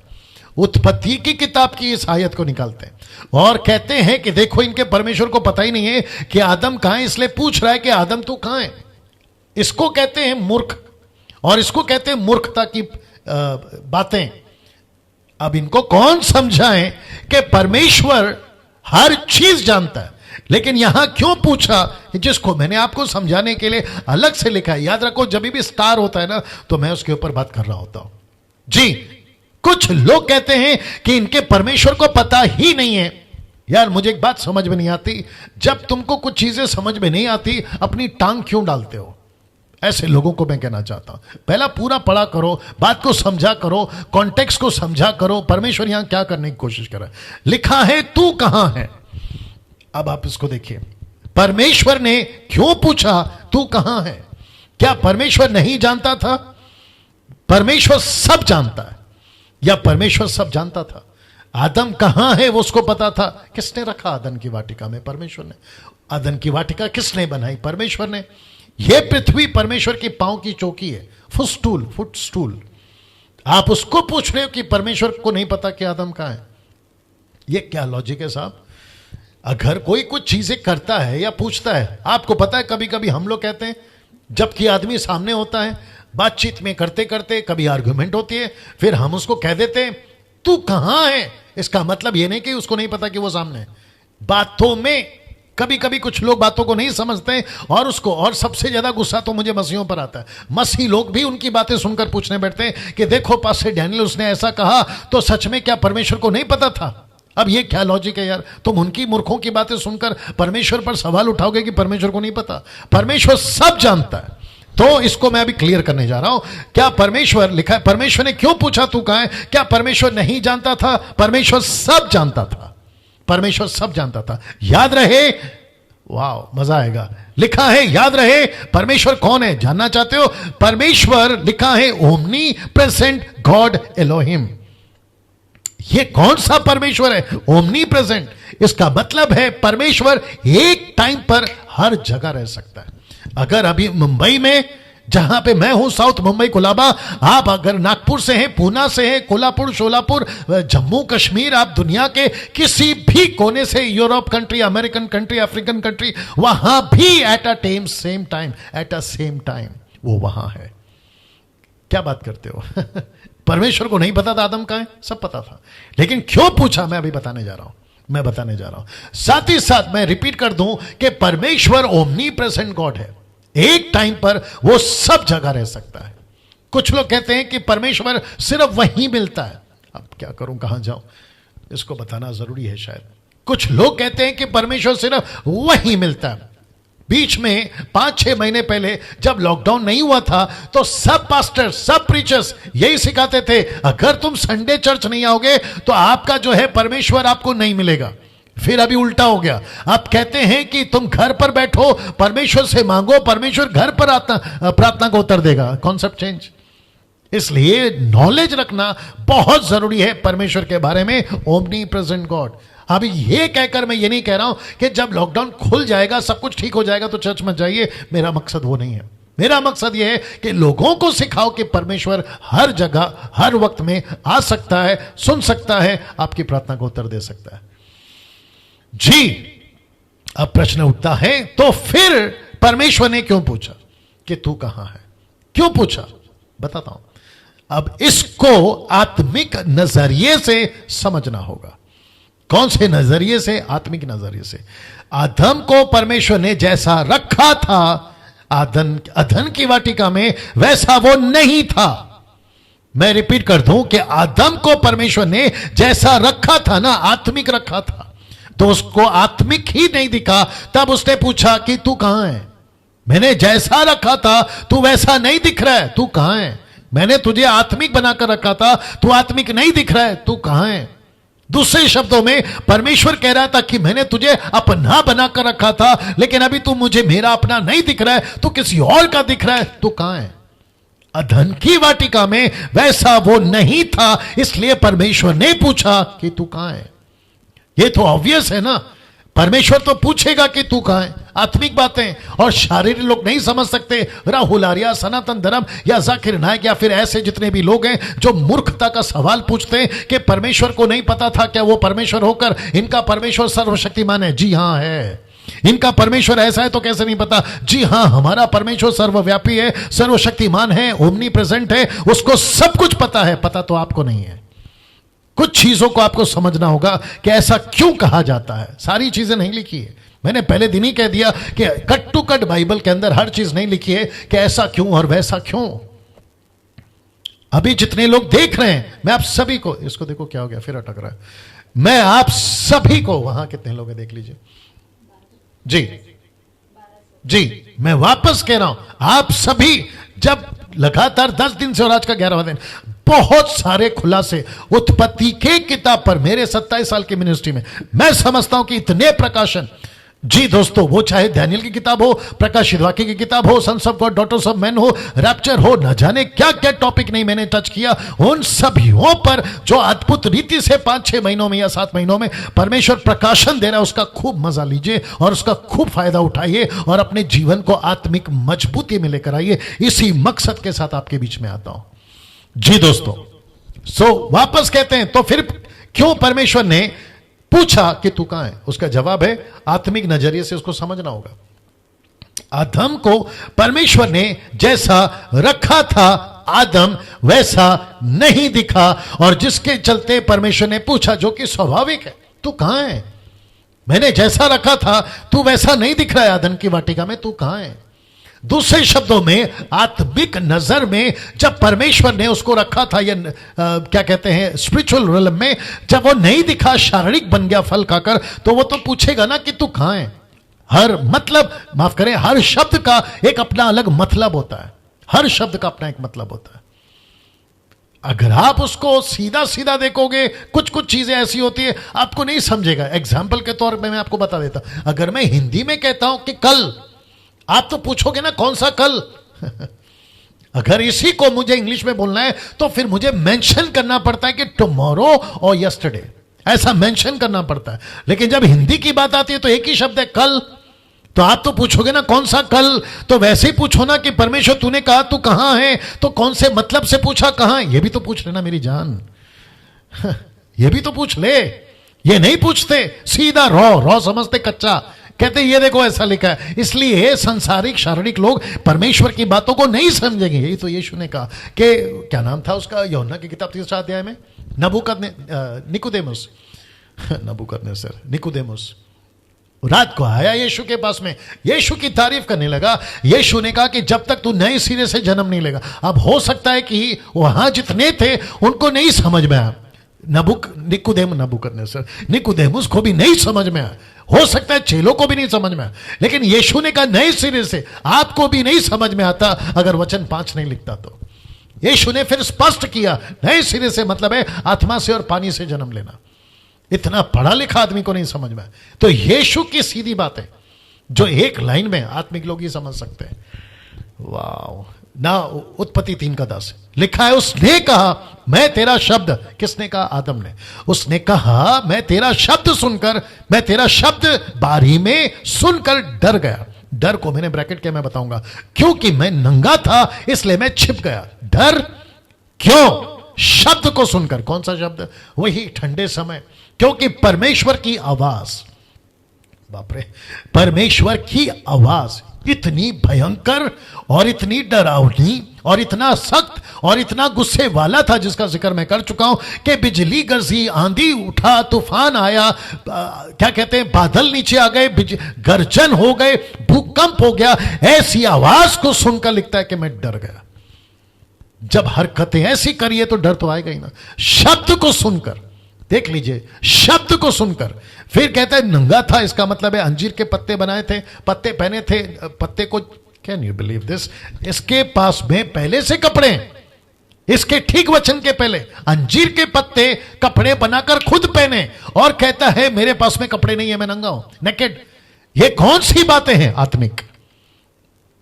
उत्पत्ति की किताब की इस आयत को निकालते हैं और कहते हैं कि देखो, इनके परमेश्वर को पता ही नहीं है कि आदम कहां है, इसलिए पूछ रहा है कि आदम तू कहां है। इसको कहते हैं मूर्ख, और इसको कहते हैं मूर्खता की बातें। अब इनको कौन समझाएं कि परमेश्वर हर चीज जानता है, लेकिन यहां क्यों पूछा, जिसको मैंने आपको समझाने के लिए अलग से लिखा है। याद रखो, जब भी स्टार होता है ना, तो मैं उसके ऊपर बात कर रहा होता हूं जी। कुछ लोग कहते हैं कि इनके परमेश्वर को पता ही नहीं है। यार, मुझे एक बात समझ में नहीं आती, जब तुमको कुछ चीजें समझ में नहीं आती, अपनी टांग क्यों डालते हो? ऐसे लोगों को मैं कहना चाहता हूं, पहला पूरा पढ़ा करो, बात को समझा करो, कॉन्टेक्स्ट को समझा करो, परमेश्वर यहां क्या करने की कोशिश कर रहा है। लिखा है तू कहां है। अब आप इसको देखिए, परमेश्वर ने क्यों पूछा तू कहां है? क्या परमेश्वर नहीं जानता था? परमेश्वर सब जानता है, या परमेश्वर सब जानता था? आदम कहां है वो उसको पता था। किसने रखा आदम की वाटिका में? परमेश्वर ने। आदम की वाटिका किसने बनाई? परमेश्वर ने। यह पृथ्वी परमेश्वर की पांव की चौकी है, फुटस्टूल। आप उसको पूछ रहे हो कि परमेश्वर को नहीं पता कि आदम कहां है? यह क्या लॉजिक है साहब? अगर कोई कुछ चीजें करता है या पूछता है, आपको पता है कभी कभी हम लोग कहते हैं, जबकि आदमी सामने होता है, बातचीत में करते करते कभी आर्गुमेंट होती है, फिर हम उसको कह देते हैं तू कहां है। इसका मतलब यह नहीं कि उसको नहीं पता कि वो सामने है। बातों में कभी कभी कुछ लोग बातों को नहीं समझते और उसको, और सबसे ज्यादा गुस्सा तो मुझे मसीहों पर आता है। मसीह लोग भी उनकी बातें सुनकर पूछने बैठते हैं कि देखो पास्टर डैनियल उसने ऐसा कहा, तो सच में क्या परमेश्वर को नहीं पता था? अब ये क्या लॉजिक है यार? तुम उनकी मूर्खों की बातें सुनकर परमेश्वर पर सवाल उठाओगे कि परमेश्वर को नहीं पता। परमेश्वर सब जानता है। तो इसको मैं अभी क्लियर करने जा रहा हूं। क्या परमेश्वर, लिखा है परमेश्वर ने क्यों पूछा तू कहां है? क्या परमेश्वर नहीं जानता था? परमेश्वर सब जानता था। परमेश्वर सब जानता था। याद रहे, वाह मजा आएगा। लिखा है, याद रहे, परमेश्वर कौन है? जानना चाहते हो? परमेश्वर लिखा है ओमनी प्रेजेंट गॉड एलोहिम। ये कौन सा परमेश्वर है? Omni present. इसका मतलब है परमेश्वर एक टाइम पर हर जगह रह सकता है। अगर अभी मुंबई में, जहां पे मैं हूं, साउथ मुंबई कोलाबा, आप अगर नागपुर से हैं, पूना से हैं, कोल्हापुर, शोलापुर, जम्मू कश्मीर, आप दुनिया के किसी भी कोने से, Europe country, American country, African country, वहां भी एट अ सेम टाइम वो वहां है। क्या बात करते हो? परमेश्वर को नहीं पता था आदम कहां है? सब पता था, लेकिन क्यों पूछा मैं अभी बताने जा रहा हूं। साथ ही साथ मैं रिपीट कर दूं कि परमेश्वर ओमनी प्रेजेंट गॉड है। एक टाइम पर वो सब जगह रह सकता है। कुछ लोग कहते हैं कि परमेश्वर सिर्फ वहीं मिलता है। अब क्या करूं, कहां जाऊं, इसको बताना जरूरी है शायद। कुछ लोग कहते हैं कि परमेश्वर सिर्फ वहीं मिलता है। बीच में 5-6 महीने पहले जब लॉकडाउन नहीं हुआ था तो सब पास्टर, सब प्रीचर्स यही सिखाते थे, अगर तुम संडे चर्च नहीं आओगे तो आपका जो है परमेश्वर आपको नहीं मिलेगा। फिर अभी उल्टा हो गया, आप कहते हैं कि तुम घर पर बैठो, परमेश्वर से मांगो, परमेश्वर घर पर प्रार्थना को उत्तर देगा। Concept change. इसलिए नॉलेज रखना बहुत जरूरी है परमेश्वर के बारे में, ओमनी प्रेजेंट गॉड। अभी ये कहकर मैं ये नहीं कह रहा हूं कि जब लॉकडाउन खुल जाएगा, सब कुछ ठीक हो जाएगा तो चर्च मत जाइए, मेरा मकसद वो नहीं है। मेरा मकसद यह है कि लोगों को सिखाओ कि परमेश्वर हर जगह हर वक्त में आ सकता है, सुन सकता है, आपकी प्रार्थना को उत्तर दे सकता है। जी, अब प्रश्न उठता है, तो फिर परमेश्वर ने क्यों पूछा कि तू कहां है? क्यों पूछा? बताता हूं। अब इसको आत्मिक नजरिए से समझना होगा। कौन से नजरिए से? आत्मिक नजरिए से। आदम को परमेश्वर ने जैसा रखा था अदन की वाटिका में, वैसा वो नहीं था। मैं रिपीट कर दूं कि आदम को परमेश्वर ने जैसा रखा था ना, आत्मिक रखा था, तो उसको आत्मिक ही नहीं दिखा। तब उसने पूछा कि तू कहां है? मैंने जैसा रखा था तू वैसा नहीं दिख रहा है, तू कहां है? मैंने तुझे आत्मिक बनाकर रखा था, तू आत्मिक नहीं दिख रहा है, तू कहां है? दूसरे शब्दों में परमेश्वर कह रहा था कि मैंने तुझे अपना बनाकर रखा था, लेकिन अभी तू मुझे मेरा अपना नहीं दिख रहा है, तू किसी और का दिख रहा है, तू कहां है? अदन की वाटिका में वैसा वो नहीं था, इसलिए परमेश्वर ने पूछा कि तू कहां है। ये तो ऑब्वियस है ना, परमेश्वर तो पूछेगा कि तू कहां है। आत्मिक बातें और शारीरिक लोग नहीं समझ सकते। राहुल आर्या, सनातन धर्म या जाकिर नायक या फिर ऐसे जितने भी लोग हैं जो मूर्खता का सवाल पूछते हैं कि परमेश्वर को नहीं पता था क्या वो परमेश्वर होकर इनका परमेश्वर सर्वशक्तिमान है। जी हां है। इनका परमेश्वर ऐसा है तो कैसे नहीं पता? जी हां, हमारा परमेश्वर सर्वव्यापी है, सर्वशक्तिमान है, ओमनी प्रेजेंट है, उसको सब कुछ पता है। पता तो आपको नहीं है। कुछ चीजों को आपको समझना होगा कि ऐसा क्यों कहा जाता है। सारी चीजें नहीं लिखी है। मैंने पहले दिन ही कह दिया कि कट टू कट बाइबल के अंदर हर चीज नहीं लिखी है कि ऐसा क्यों और वैसा क्यों। अभी जितने लोग देख रहे हैं, मैं आप सभी को, इसको देखो क्या हो गया, फिर अटक रहा है। मैं आप सभी को, वहां कितने लोग हैं देख लीजिए। जी, मैं वापस कह रहा हूं, आप सभी जब लगातार 10 दिन से और आज का 11वां दिन बहुत सारे खुलासे उत्पत्ति के किताब पर, मेरे 27 साल की मिनिस्ट्री में मैं समझता हूं कि इतने प्रकाशन, जी दोस्तों, वो चाहे डैनियल की किताब हो, प्रकाशित वाक्य की किताब हो, sons of God, daughters of man हो, रैप्चर हो, न जाने क्या क्या टॉपिक नहीं मैंने टच किया, उन सभीयों पर जो अद्भुत रीति से 5-6 महीनों में या 7 महीनों में परमेश्वर प्रकाशन दे रहा है, उसका खूब मजा लीजिए और उसका खूब फायदा उठाइए और अपने जीवन को आत्मिक मजबूती में लेकर आइए। इसी मकसद के साथ आपके बीच में आता हूं। जी दोस्तों, वापस कहते हैं, तो फिर क्यों परमेश्वर ने पूछा कि तू कहां है? उसका जवाब है आत्मिक नजरिए से उसको समझना होगा। आदम को परमेश्वर ने जैसा रखा था, आदम वैसा नहीं दिखा, और जिसके चलते परमेश्वर ने पूछा, जो कि स्वाभाविक है, तू कहां है? मैंने जैसा रखा था तू वैसा नहीं दिख रहा है आदम की वाटिका में, तू कहां है? दूसरे शब्दों में, आत्मिक नजर में जब परमेश्वर ने उसको रखा था, या क्या कहते हैं स्पिरिचुअल रियल्म में, जब वो नहीं दिखा, शारीरिक बन गया फल खाकर, तो वो तो पूछेगा ना कि तू कहां है। हर मतलब, माफ करें, हर शब्द का एक अपना अलग मतलब होता है। हर शब्द का अपना एक मतलब होता है। अगर आप उसको सीधा सीधा देखोगे, कुछ कुछ चीजें ऐसी होती है आपको नहीं समझेगा। एग्जाम्पल के तौर पर मैं आपको बता देता, अगर मैं हिंदी में कहता हूं कि कल, आप तो पूछोगे ना कौन सा कल। अगर इसी को मुझे इंग्लिश में बोलना है तो फिर मुझे मेंशन करना पड़ता है कि टुमारो और यस्टरडे, ऐसा मेंशन करना पड़ता है। लेकिन जब हिंदी की बात आती है तो एक ही शब्द है, कल। तो आप तो पूछोगे ना कौन सा कल, तो वैसे ही पूछो ना कि परमेश्वर तूने कहा तू कहां है, तो कौन से मतलब से पूछा कहां है, ये भी तो पूछ लेना मेरी जान। ये भी तो पूछ ले। ये नहीं पूछते, सीधा रॉ समझते, कच्चा कहते ये देखो ऐसा लिखा है। इसलिए संसारिक शारीरिक लोग परमेश्वर की बातों को नहीं समझेंगे। यही तो यीशु ने कहा कि, क्या नाम था उसका, यूहन्ना की किताब 3 अध्याय में, निकुदेमुस रात को आया यीशु के पास में, यीशु की तारीफ करने लगा। यीशु ने कहा कि जब तक तू नए सिरे से जन्म नहीं लेगा। अब हो सकता है कि वहां जितने थे उनको नहीं समझ में आया। निकुदेमुस को भी नहीं समझ में आया, हो सकता है चेलों को भी नहीं समझ में आया, लेकिन यीशु ने कहा नए सिरे से आपको भी नहीं समझ में आता अगर वचन 5 नहीं लिखता तो। यीशु ने फिर स्पष्ट किया नए सिरे से मतलब है आत्मा से और पानी से जन्म लेना। इतना पढ़ा लिखा आदमी को नहीं समझ में आया, तो यीशु की सीधी बात है जो एक लाइन में आत्मिक लोग ही समझ सकते हैं। वाह ना, उत्पत्ति 3:10 लिखा है, उसने कहा मैं तेरा शब्द, किसने कहा? आदम ने। उसने कहा मैं तेरा शब्द सुनकर, मैं तेरा शब्द बारी में सुनकर डर गया। डर को मैंने ब्रैकेट किया, मैं बताऊंगा, क्योंकि मैं नंगा था इसलिए मैं छिप गया। डर क्यों? शब्द को सुनकर। कौन सा शब्द? वही ठंडे समय, क्योंकि परमेश्वर की आवाज, बाप रे, परमेश्वर की आवाज इतनी भयंकर और इतनी डरावनी और इतना सख्त और इतना गुस्से वाला था, जिसका जिक्र मैं कर चुका हूं कि बिजली गरजी, आंधी उठा, तूफान आया, क्या कहते हैं, बादल नीचे आ गए, गर्जन हो गए, भूकंप हो गया। ऐसी आवाज को सुनकर लिखता है कि मैं डर गया। जब हरकतें ऐसी करिए तो डर तो आएगा ही ना। शब्द को सुनकर, देख लीजिए, शब्द को सुनकर। फिर कहता है नंगा था, इसका मतलब है अंजीर के पत्ते बनाए थे, पत्ते पहने थे, पत्ते को, कैन यू बिलीव दिस, इसके पास में पहले से कपड़े, इसके ठीक वचन के पहले अंजीर के पत्ते कपड़े बनाकर खुद पहने, और कहता है मेरे पास में कपड़े नहीं है, मैं नंगा हूं, नेकेड। ये कौन सी बातें हैं आत्मिक?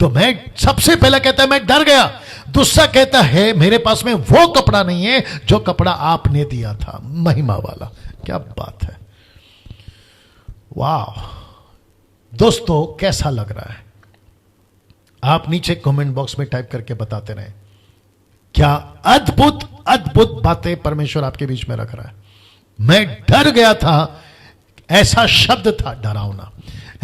तो मैं सबसे पहला कहता है मैं डर गया, दूसरा कहता है मेरे पास में वो कपड़ा नहीं है जो कपड़ा आपने दिया था, महिमा वाला। क्या बात है, वाह दोस्तों, कैसा लग रहा है? आप नीचे कमेंट बॉक्स में टाइप करके बताते रहे, क्या अद्भुत अद्भुत बातें परमेश्वर आपके बीच में रख रहा है। मैं डर गया था, ऐसा शब्द था, डरावना,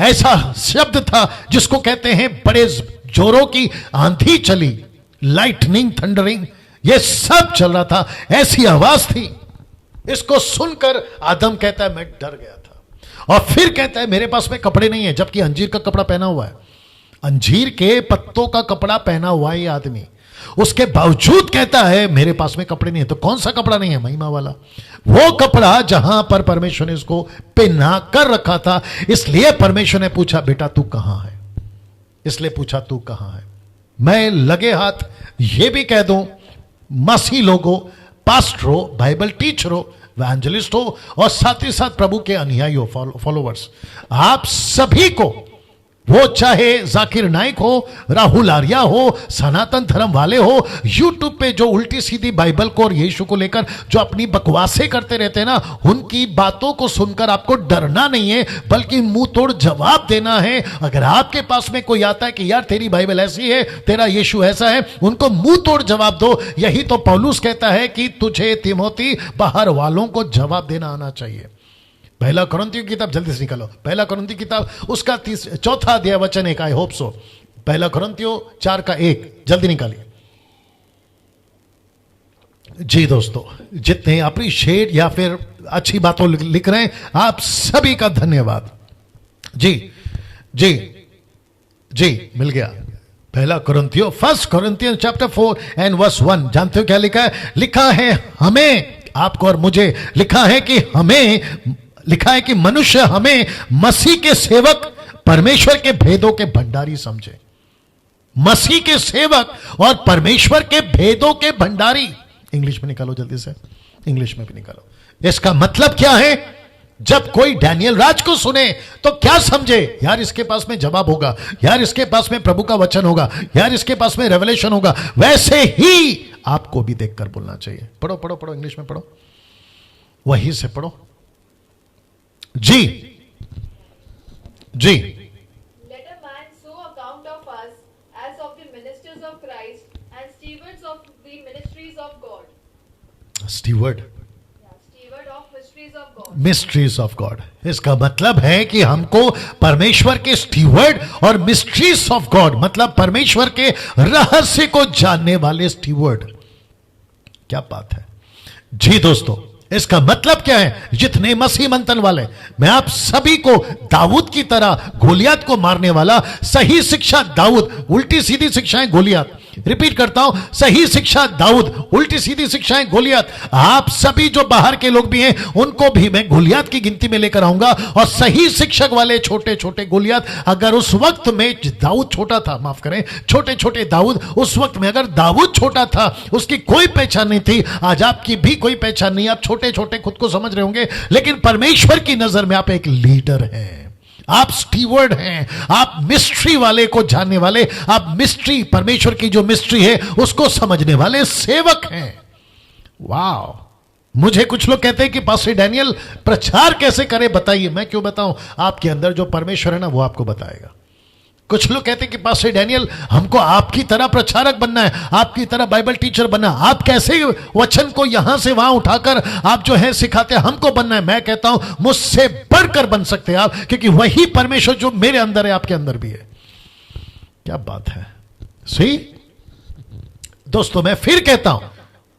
ऐसा शब्द था जिसको कहते हैं बड़े जोरों की आंधी चली, लाइटनिंग, थंडरिंग, ये सब चल रहा था, ऐसी आवाज थी। इसको सुनकर आदम कहता है मैं डर गया था, और फिर कहता है मेरे पास में कपड़े नहीं है, जबकि अंजीर का कपड़ा पहना हुआ है, अंजीर के पत्तों का कपड़ा पहना हुआ है ये आदमी, उसके बावजूद कहता है मेरे पास में कपड़े नहीं है। तो कौन सा कपड़ा नहीं है? महिमा वाला, वो कपड़ा जहां पर परमेश्वर ने इसको पहना कर रखा था। इसलिए परमेश्वर ने पूछा बेटा तू कहां है, इसलिए पूछा तू कहां है। मैं लगे हाथ ये भी कह दूं, मसीह लोगों, पास्टरों, बाइबल टीचरों, एवेंजलिस्ट हो, और साथ ही साथ प्रभु के अनुयायी हो, फॉलोवर्स, आप सभी को, वो चाहे जाकिर नाइक हो, राहुल आर्या हो, सनातन धर्म वाले हो, यूट्यूब पे जो उल्टी सीधी बाइबल को और यीशु को लेकर जो अपनी बकवासें करते रहते हैं ना, उनकी बातों को सुनकर आपको डरना नहीं है, बल्कि मुंह तोड़ जवाब देना है। अगर आपके पास में कोई आता है कि यार तेरी बाइबल ऐसी है, तेरा यीशु ऐसा है, उनको मुंह तोड़ जवाब दो। यही तो पौलुस कहता है कि तुझे तिमोथी बाहर वालों को जवाब देना आना चाहिए। पहला कुरिन्थियों की किताब, जल्दी से निकालो, पहला कुरिन्थियों की किताब, उसका 4 अध्याय वचन 1, आई होप सो, पहला कुरिन्थियों 4:1, जल्दी निकालिए। जी दोस्तों, जितने अप्रिशिएट या फिर अच्छी बातों लिख रहे हैं, आप सभी का धन्यवाद। जी जी जी, मिल गया। पहला कुरिन्थियों, 1 Corinthians chapter 4 and verse 1, जानते हो क्या लिखा है? लिखा है हमें, आपको और मुझे, लिखा है कि हमें, लिखा है कि मनुष्य हमें मसीह के सेवक, परमेश्वर के भेदों के भंडारी समझे। मसीह के सेवक और परमेश्वर के भेदों के भंडारी। इंग्लिश में निकालो जल्दी से, इंग्लिश में भी निकालो। इसका मतलब क्या है? जब कोई डैनियल राज को सुने तो क्या समझे? यार इसके पास में जवाब होगा, यार इसके पास में प्रभु का वचन होगा, यार इसके पास में रेवलेशन होगा। वैसे ही आपको भी देखकर बोलना चाहिए। पढ़ो पढ़ो पढ़ो, इंग्लिश में पढ़ो, वहीं से पढ़ो। जी जी, Let a man so account of us as of the ministers of Christ and stewards of the ministries of God. Steward, Steward of mysteries of God. Mysteries of God. इसका मतलब है कि हमको परमेश्वर के स्टीवर्ड और मिस्ट्रीज ऑफ गॉड, मतलब परमेश्वर के रहस्य को जानने वाले स्टीवर्ड। क्या बात है जी दोस्तों, इसका मतलब क्या है? जितने मसीह मंथन वाले, मैं आप सभी को दाऊद की तरह गोलियत को मारने वाला, सही शिक्षा दाऊद, उल्टी सीधी शिक्षाएं गोलियत, रिपीट करता हूं, सही शिक्षा दाऊद, उल्टी सीधी शिक्षाएं गोलियत। आप सभी जो बाहर के लोग भी हैं उनको भी मैं गोलियत की गिनती में लेकर आऊंगा। और सही शिक्षक वाले छोटे छोटे गोलियत, अगर उस वक्त में दाऊद छोटा था, माफ करें, छोटे छोटे दाऊद, उस वक्त में अगर दाऊद छोटा था, उसकी कोई पहचान नहीं थी, आज आपकी भी कोई पहचान नहीं। आप छोटे छोटे खुद को समझ रहे होंगे, लेकिन परमेश्वर की नजर में आप एक लीडर हैं, आप स्टीवर्ड हैं, आप मिस्ट्री वाले को जानने वाले, आप मिस्ट्री, परमेश्वर की जो मिस्ट्री है उसको समझने वाले सेवक हैं। वाह! मुझे कुछ लोग कहते हैं कि पास्टर डैनियल प्रचार कैसे करें, बताइए। मैं क्यों बताऊं? आपके अंदर जो परमेश्वर है ना, वो आपको बताएगा। कुछ लोग कहते हैं कि पास्टर डैनियल हमको आपकी तरह प्रचारक बनना है, आपकी तरह बाइबल टीचर बनना है, आप कैसे वचन को यहां से वहां उठाकर आप जो है सिखाते हैं, हमको बनना है। मैं कहता हूं मुझसे बढ़कर बन सकते हैं आप, क्योंकि वही परमेश्वर जो मेरे अंदर है आपके अंदर भी है। क्या बात है। सही दोस्तों, मैं फिर कहता हूं,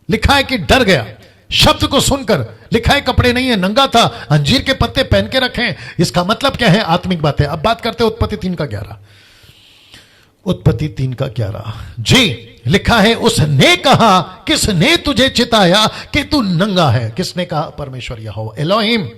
लिखा है कि डर गया शब्द को सुनकर, लिखा है कपड़े नहीं है, नंगा था, अंजीर के पत्ते पहन के रखे हैं। इसका मतलब क्या है? आत्मिक बात है। अब बात करते हैं उत्पत्ति 3:11। उत्पत्ति 3:11 जी, लिखा है उसने कहा, किसने तुझे चिताया कि तू नंगा है? किसने कहा? परमेश्वर यहोवा एलोहिम।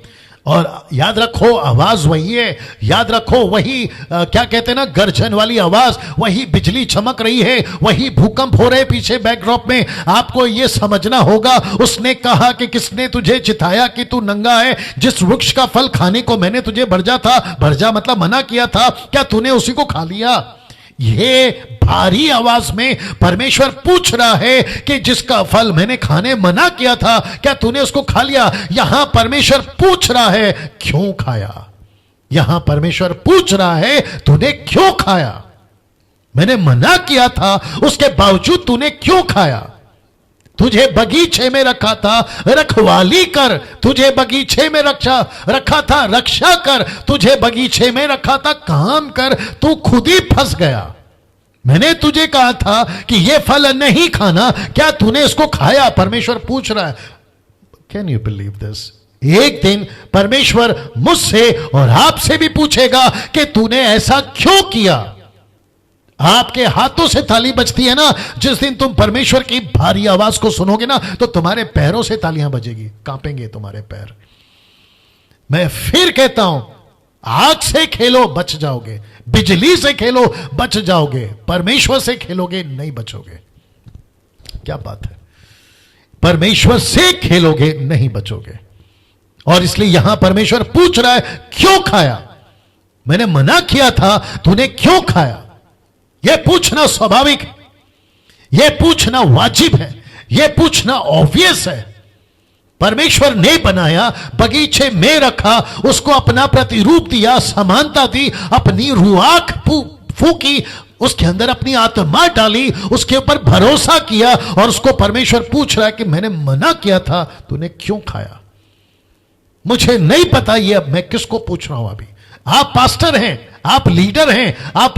और याद रखो, आवाज वही है, याद रखो वही क्या कहते हैं ना, गर्जन वाली आवाज, वही बिजली चमक रही है, वही भूकंप हो रहे पीछे बैकड्रॉप में। आपको यह समझना होगा, उसने कहा कि किसने तुझे चिताया कि तू नंगा है? जिस वृक्ष का फल खाने को मैंने तुझे भरजा था, भरजा मतलब मना किया था, क्या तूने उसी को खा लिया? ये भारी आवाज में परमेश्वर पूछ रहा है कि जिसका फल मैंने खाने मना किया था, क्या तूने उसको खा लिया? यहां परमेश्वर पूछ रहा है, क्यों खाया? यहां परमेश्वर पूछ रहा है, तूने क्यों खाया? मैंने मना किया था, उसके बावजूद तूने क्यों खाया? तुझे बगीचे में रखा था, रखवाली कर। तुझे बगीचे में रखा था, रक्षा कर। तुझे बगीचे में रखा था, काम कर। तू खुद ही फंस गया। मैंने तुझे कहा था कि यह फल नहीं खाना, क्या तूने इसको खाया? परमेश्वर पूछ रहा है। Can you believe this? एक दिन परमेश्वर मुझसे और आपसे भी पूछेगा कि तूने ऐसा क्यों किया। आपके हाथों से ताली बजती है ना, जिस दिन तुम परमेश्वर की भारी आवाज को सुनोगे ना, तो तुम्हारे पैरों से तालियां बजेगी, कांपेंगे तुम्हारे पैर। मैं फिर कहता हूं, आग से खेलो बच जाओगे, बिजली से खेलो बच जाओगे, परमेश्वर से खेलोगे नहीं बचोगे। क्या बात है। परमेश्वर से खेलोगे नहीं बचोगे। और इसलिए यहां परमेश्वर पूछ रहा है, क्यों खाया? मैंने मना किया था, तूने क्यों खाया? यह पूछना स्वाभाविक है, यह पूछना वाजिब है, यह पूछना ऑब्वियस है। परमेश्वर ने बनाया, बगीचे में रखा, उसको अपना प्रतिरूप दिया, समानता दी, अपनी रूआख फूकी, उसके अंदर अपनी आत्मा डाली, उसके ऊपर भरोसा किया, और उसको परमेश्वर पूछ रहा है कि मैंने मना किया था, तूने क्यों खाया? मुझे नहीं पता ये अब मैं किसको पूछ रहा हूं। अभी आप पास्टर हैं, आप लीडर हैं, आप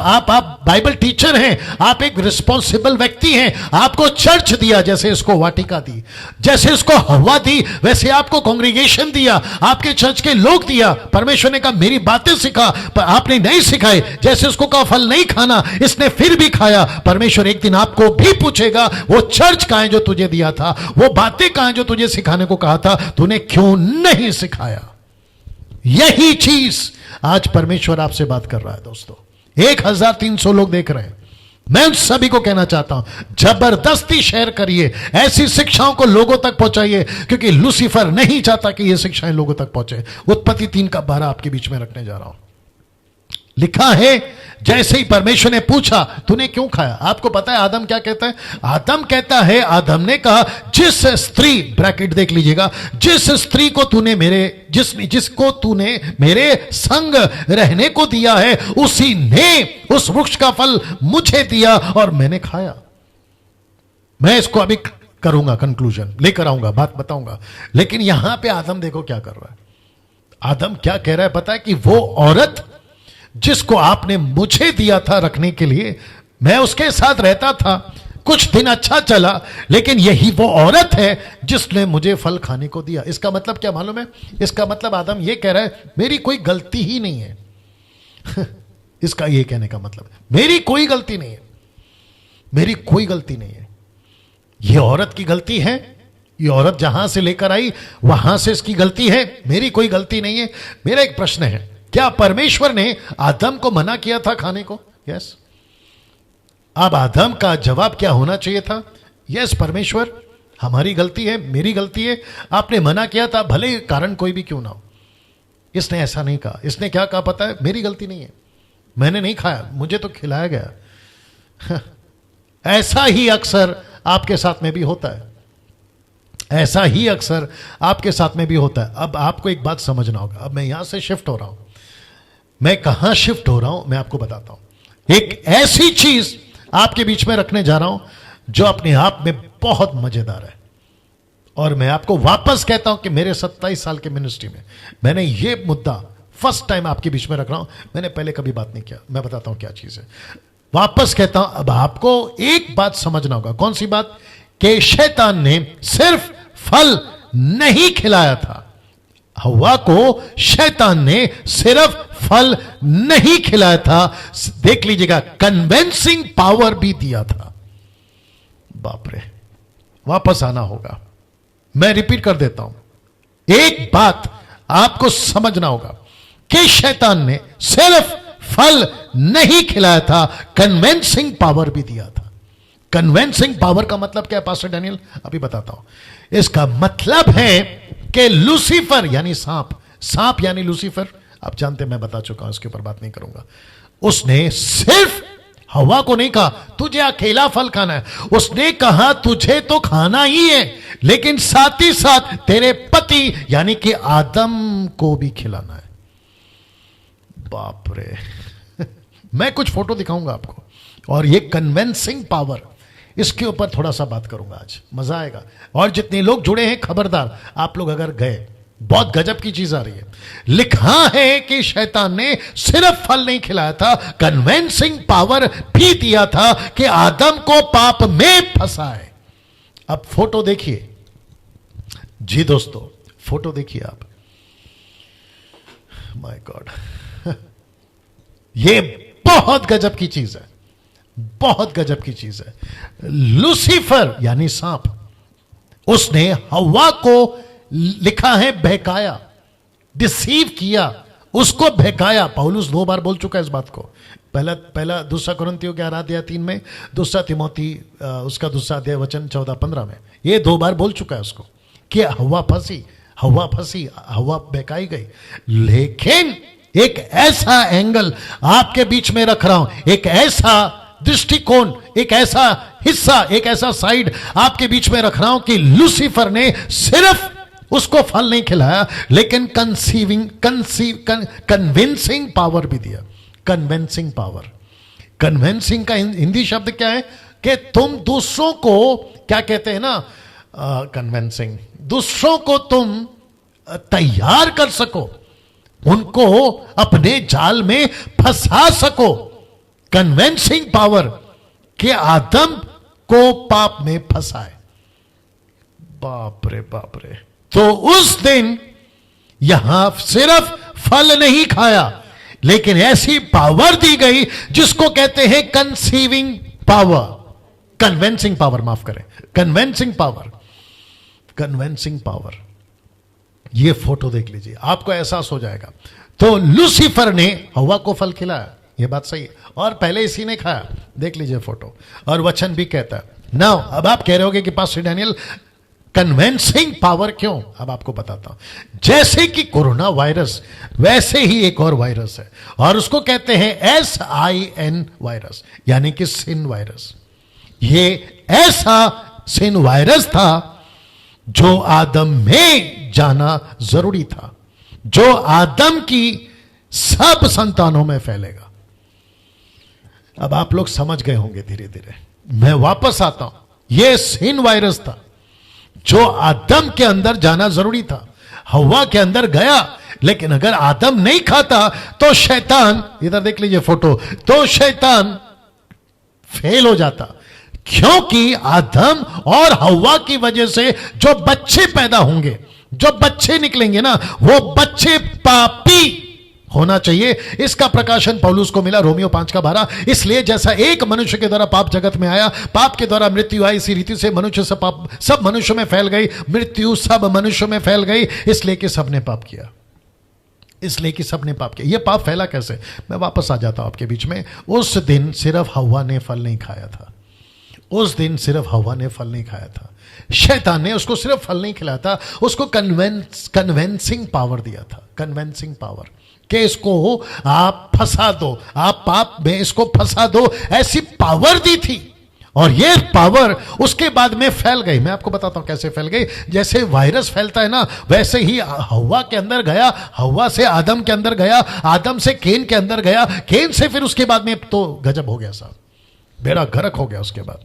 बाइबल टीचर हैं, आप एक रिस्पॉन्सिबल व्यक्ति हैं। आपको चर्च दिया, जैसे इसको वाटिका दी, जैसे इसको हवा दी, वैसे आपको कांग्रीगेशन दिया, आपके चर्च के लोग दिया। परमेश्वर ने कहा मेरी बातें सिखा, पर आपने नहीं सिखाई। जैसे इसको कहा फल नहीं खाना, इसने फिर भी खाया। परमेश्वर एक दिन आपको भी पूछेगा, वो चर्च कहां है जो तुझे दिया था, वो बातें कहां है जो तुझे सिखाने को कहा था, तूने क्यों नहीं सिखाया? यही चीज आज परमेश्वर आपसे बात कर रहा है। दोस्तों, 1300 लोग देख रहे हैं। मैं उन सभी को कहना चाहता हूं, जबरदस्ती शेयर करिए, ऐसी शिक्षाओं को लोगों तक पहुंचाइए, क्योंकि लूसीफर नहीं चाहता कि ये शिक्षाएं लोगों तक पहुंचे। उत्पत्ति 3:12 आपके बीच में रखने जा रहा हूं। लिखा है, जैसे ही परमेश्वर ने पूछा तूने क्यों खाया, आपको पता है आदम क्या कहता है? आदम कहता है, आदम ने कहा, जिस स्त्री, ब्रैकेट देख लीजिएगा, जिस स्त्री को तूने जिसको तूने मेरे संग रहने को दिया है, उसी ने उस वृक्ष का फल मुझे दिया और मैंने खाया। मैं इसको अभी करूंगा, कंक्लूजन लेकर आऊंगा, बात बताऊंगा। लेकिन यहां पे आदम देखो क्या कर रहा है। आदम क्या कह रहा है पता है? कि वो औरत जिसको आपने मुझे दिया था रखने के लिए, मैं उसके साथ रहता था, कुछ दिन अच्छा चला, लेकिन यही वो औरत है जिसने मुझे फल खाने को दिया। इसका मतलब क्या मालूम है? इसका मतलब आदम ये कह रहा है मेरी कोई गलती ही नहीं है। इसका ये कहने का मतलब मेरी कोई गलती नहीं है। मेरी कोई गलती नहीं है, ये औरत की गलती है, ये औरत जहां से लेकर आई वहां से इसकी गलती है, मेरी कोई गलती नहीं है। मेरा एक प्रश्न है, क्या परमेश्वर ने आदम को मना किया था खाने को? यस। अब आदम का जवाब क्या होना चाहिए था? यस परमेश्वर, हमारी गलती है, मेरी गलती है, आपने मना किया था, भले कारण कोई भी क्यों ना हो। इसने ऐसा नहीं कहा। इसने क्या कहा पता है? मेरी गलती नहीं है, मैंने नहीं खाया, मुझे तो खिलाया गया। ऐसा ही अक्सर आपके साथ में भी होता है, ऐसा ही अक्सर आपके साथ में भी होता है। अब आपको एक बात समझना होगा। अब मैं यहां से शिफ्ट हो रहा हूं, मैं कहां शिफ्ट हो रहा हूं मैं आपको बताता हूं। एक ऐसी चीज आपके बीच में रखने जा रहा हूं जो अपने आप में बहुत मजेदार है, और मैं आपको वापस कहता हूं कि मेरे 27 साल के मिनिस्ट्री में मैंने ये मुद्दा फर्स्ट टाइम आपके बीच में रख रहा हूं, मैंने पहले कभी बात नहीं किया। मैं बताता हूं क्या चीज है, वापस कहता हूं। अब आपको एक बात समझना होगा। कौन सी बात? कि शैतान ने सिर्फ फल नहीं खिलाया था, हव्वा को शैतान ने सिर्फ फल नहीं खिलाया था, देख लीजिएगा, कन्विंसिंग पावर भी दिया था। बाप रे, वापस आना होगा। मैं रिपीट कर देता हूं, एक बात आपको समझना होगा कि शैतान ने सिर्फ फल नहीं खिलाया था, कन्विंसिंग पावर भी दिया था। कन्विंसिंग पावर का मतलब क्या है पास्टर डैनियल? अभी बताता हूं। इसका मतलब है कि लूसीफर यानी सांप, सांप यानी लूसीफर, आप जानते हैं, मैं बता चुका हूं, इसके ऊपर बात नहीं करूंगा। उसने सिर्फ हवा को नहीं कहा तुझे अकेला फल खाना है, उसने कहा तुझे तो खाना ही है, लेकिन साथ ही साथ तेरे पति यानी कि आदम को भी खिलाना है। बाप रे। मैं कुछ फोटो दिखाऊंगा आपको, और ये कन्विंसिंग पावर, इसके ऊपर थोड़ा सा बात करूंगा आज, मजा आएगा। और जितने लोग जुड़े हैं, खबरदार, आप लोग अगर गए, बहुत गजब की चीज आ रही है। लिखा है कि शैतान ने सिर्फ फल नहीं खिलाया था, कन्विंसिंग पावर भी दिया था कि आदम को पाप में फंसाए। अब फोटो देखिए जी दोस्तों, फोटो देखिए आप। माय गॉड, ये बहुत गजब की चीज है, बहुत गजब की चीज है। लूसीफर यानी सांप, उसने हव्वा को, लिखा है, बहकाया, डिसीव किया, उसको बहकाया। पौलुस 2 बार बोल चुका है इस बात को। पहला दूसरा कुरिन्थियों 11:3 में, दूसरा तिमोथी उसका दूसरा अध्याय वचन 14-15 में, ये 2 बार बोल चुका है उसको कि हव्वा फंसी, हव्वा फंसी, हव्वा बहकाई गई। लेकिन एक ऐसा एंगल आपके बीच में रख रहा हूं, एक ऐसा दृष्टिकोण, एक ऐसा हिस्सा, एक ऐसा साइड आपके बीच में रख रहा हूं कि लूसीफर ने सिर्फ उसको फल नहीं खिलाया, लेकिन कन्विंसिंग पावर भी दिया। कन्विंसिंग पावर, कन्विंसिंग का हिंदी शब्द क्या है? कि तुम दूसरों को, क्या कहते हैं ना, कन्विंसिंग, दूसरों को तुम तैयार कर सको, उनको अपने जाल में फंसा सको। कन्विंसिंग पावर के आदम को पाप में फंसाए। बाप रे बाप रे। तो उस दिन यहां सिर्फ फल नहीं खाया, लेकिन ऐसी पावर दी गई जिसको कहते हैं कंसीविंग पावर, कन्विंसिंग पावर, माफ करें, कन्विंसिंग पावर, कन्विंसिंग पावर। ये फोटो देख लीजिए, आपको एहसास हो जाएगा। तो लूसीफर ने हव्वा को फल खिलाया, ये बात सही है, और पहले इसी ने खाया। देख लीजिए फोटो, और वचन भी कहता है। नाउ अब आप कह रहे होगे कि पास्टर डैनियल कन्विंसिंग पावर क्यों? अब आपको बताता हूं। जैसे कि कोरोना वायरस, वैसे ही एक और वायरस है, और उसको कहते हैं SIN वायरस, यानी कि सिन वायरस। ये ऐसा सिन वायरस था जो आदम में जाना जरूरी था, जो आदम की सब संतानों में फैलेगा। अब आप लोग समझ गए होंगे धीरे धीरे। मैं वापस आता हूं, यह सिन वायरस था जो आदम के अंदर जाना जरूरी था, हव्वा के अंदर गया, लेकिन अगर आदम नहीं खाता तो शैतान, इधर देख लीजिए फोटो, तो शैतान फेल हो जाता। क्योंकि आदम और हव्वा की वजह से जो बच्चे पैदा होंगे, जो बच्चे निकलेंगे ना, वो बच्चे पापी होना चाहिए। इसका प्रकाशन पौलुस को मिला रोमियो 5:12। इसलिए जैसा एक मनुष्य के द्वारा पाप जगत में आया, पाप के द्वारा मृत्यु आई, इसी रीति से मनुष्य से पाप सब मनुष्यों में फैल गई, मृत्यु सब मनुष्यों में फैल गई, इसलिए कि सबने पाप किया। इसलिए कि सबने पाप किया। यह पाप फैला कैसे? मैं वापस आ जाता हूं आपके बीच में। उस दिन सिर्फ हव्वा ने फल नहीं खाया था। उस दिन सिर्फ हव्वा ने फल नहीं खाया था। शैतान ने उसको सिर्फ फल नहीं खिलाया था, उसको कन्वेंसिंग पावर दिया था। कन्वेंसिंग पावर कि इसको आप फंसा दो, आप पाप में इसको फंसा दो, ऐसी पावर दी थी। और ये पावर उसके बाद में फैल गई। मैं आपको बताता हूं कैसे फैल गई। जैसे वायरस फैलता है ना, वैसे ही हव्वा के अंदर गया, हव्वा से आदम के अंदर गया, आदम से केन के अंदर गया, केन से फिर उसके बाद में तो गजब हो गया साहब, बेड़ा गर्क हो गया उसके बाद।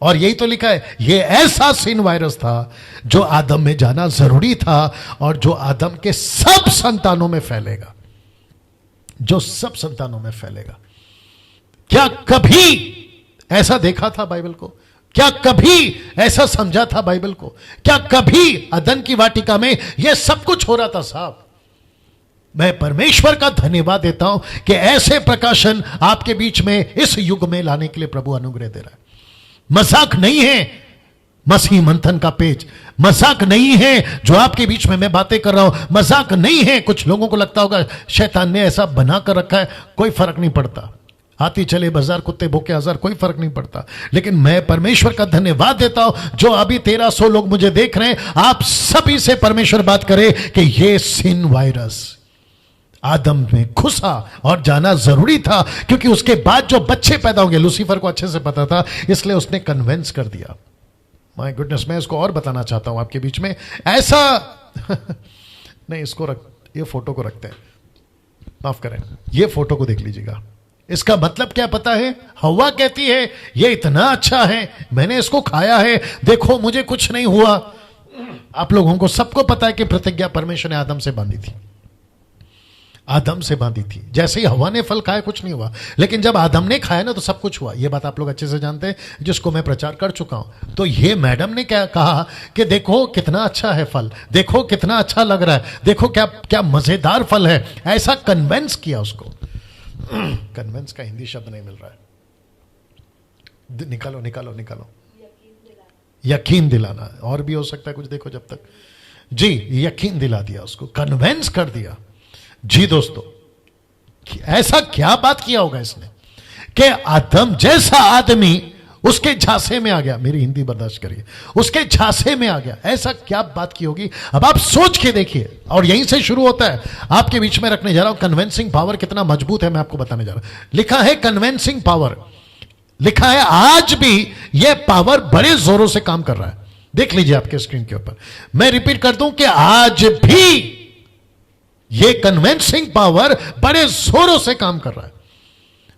और यही तो लिखा है, ये ऐसा सिन वायरस था जो आदम में जाना जरूरी था और जो आदम के सब संतानों में फैलेगा, जो सब संतानों में फैलेगा। क्या कभी ऐसा देखा था बाइबल को? क्या कभी ऐसा समझा था बाइबल को? क्या कभी अदन की वाटिका में यह सब कुछ हो रहा था साहब? मैं परमेश्वर का धन्यवाद देता हूं कि ऐसे प्रकाशन आपके बीच में इस युग में लाने के लिए प्रभु अनुग्रह दे रहा है। मजाक नहीं है मसीह मंथन का पेज, मजाक नहीं है जो आपके बीच में मैं बातें कर रहा हूं, मजाक नहीं है। कुछ लोगों को लगता होगा शैतान ने ऐसा बना कर रखा है, कोई फर्क नहीं पड़ता। हाथी चले बाजार, कुत्ते भूखे हजार, कोई फर्क नहीं पड़ता। लेकिन मैं परमेश्वर का धन्यवाद देता हूं जो अभी 1300 लोग मुझे देख रहे हैं, आप सभी से परमेश्वर बात करे कि ये सिन वायरस आदम में घुसा और जाना जरूरी था, क्योंकि उसके बाद जो बच्चे पैदा होंगे, लूसीफर को अच्छे से पता था, इसलिए उसने कन्वेंस कर दिया। माय गुडनेस, मैं इसको और बताना चाहता हूं आपके बीच में। ऐसा नहीं, इसको रख, ये फोटो को रखते हैं, माफ करें, ये फोटो को देख लीजिएगा। इसका मतलब क्या पता है? हव्वा कहती है ये इतना अच्छा है, मैंने इसको खाया है, देखो मुझे कुछ नहीं हुआ। आप लोगों को सबको पता है कि प्रतिज्ञा परमेश्वर ने आदम से बांधी थी, आदम से बांधी थी। जैसे ही हवा ने फल खाया कुछ नहीं हुआ, लेकिन जब आदम ने खाया ना तो सब कुछ हुआ। यह बात आप लोग अच्छे से जानते हैं, जिसको मैं प्रचार कर चुका हूं। तो ये मैडम ने क्या कहा कि देखो कितना अच्छा है फल, देखो कितना अच्छा लग रहा है, देखो क्या क्या मजेदार फल है, ऐसा कन्वेंस किया उसको। कन्वेंस का हिंदी शब्द नहीं मिल रहा है, निकालो निकालो निकालो। यकीन दिलाना, और भी हो सकता है कुछ, देखो जब तक जी यकीन दिला दिया उसको, कन्वेंस कर दिया। जी दोस्तों, ऐसा क्या बात किया होगा इसने कि आदम जैसा आदमी उसके झांसे में आ गया। मेरी हिंदी बर्दाश्त करिए, उसके झांसे में आ गया। ऐसा क्या बात की होगी? अब आप सोच के देखिए। और यहीं से शुरू होता है। आपके बीच में रखने जा रहा हूं कन्वेंसिंग पावर कितना मजबूत है, मैं आपको बताने जा रहा हूं। लिखा है कन्वेंसिंग पावर, लिखा है आज भी यह पावर बड़े जोरों से काम कर रहा है। देख लीजिए आपके स्क्रीन के ऊपर, मैं रिपीट कर दूं कि आज भी ये कन्वेंसिंग पावर बड़े जोरों से काम कर रहा है।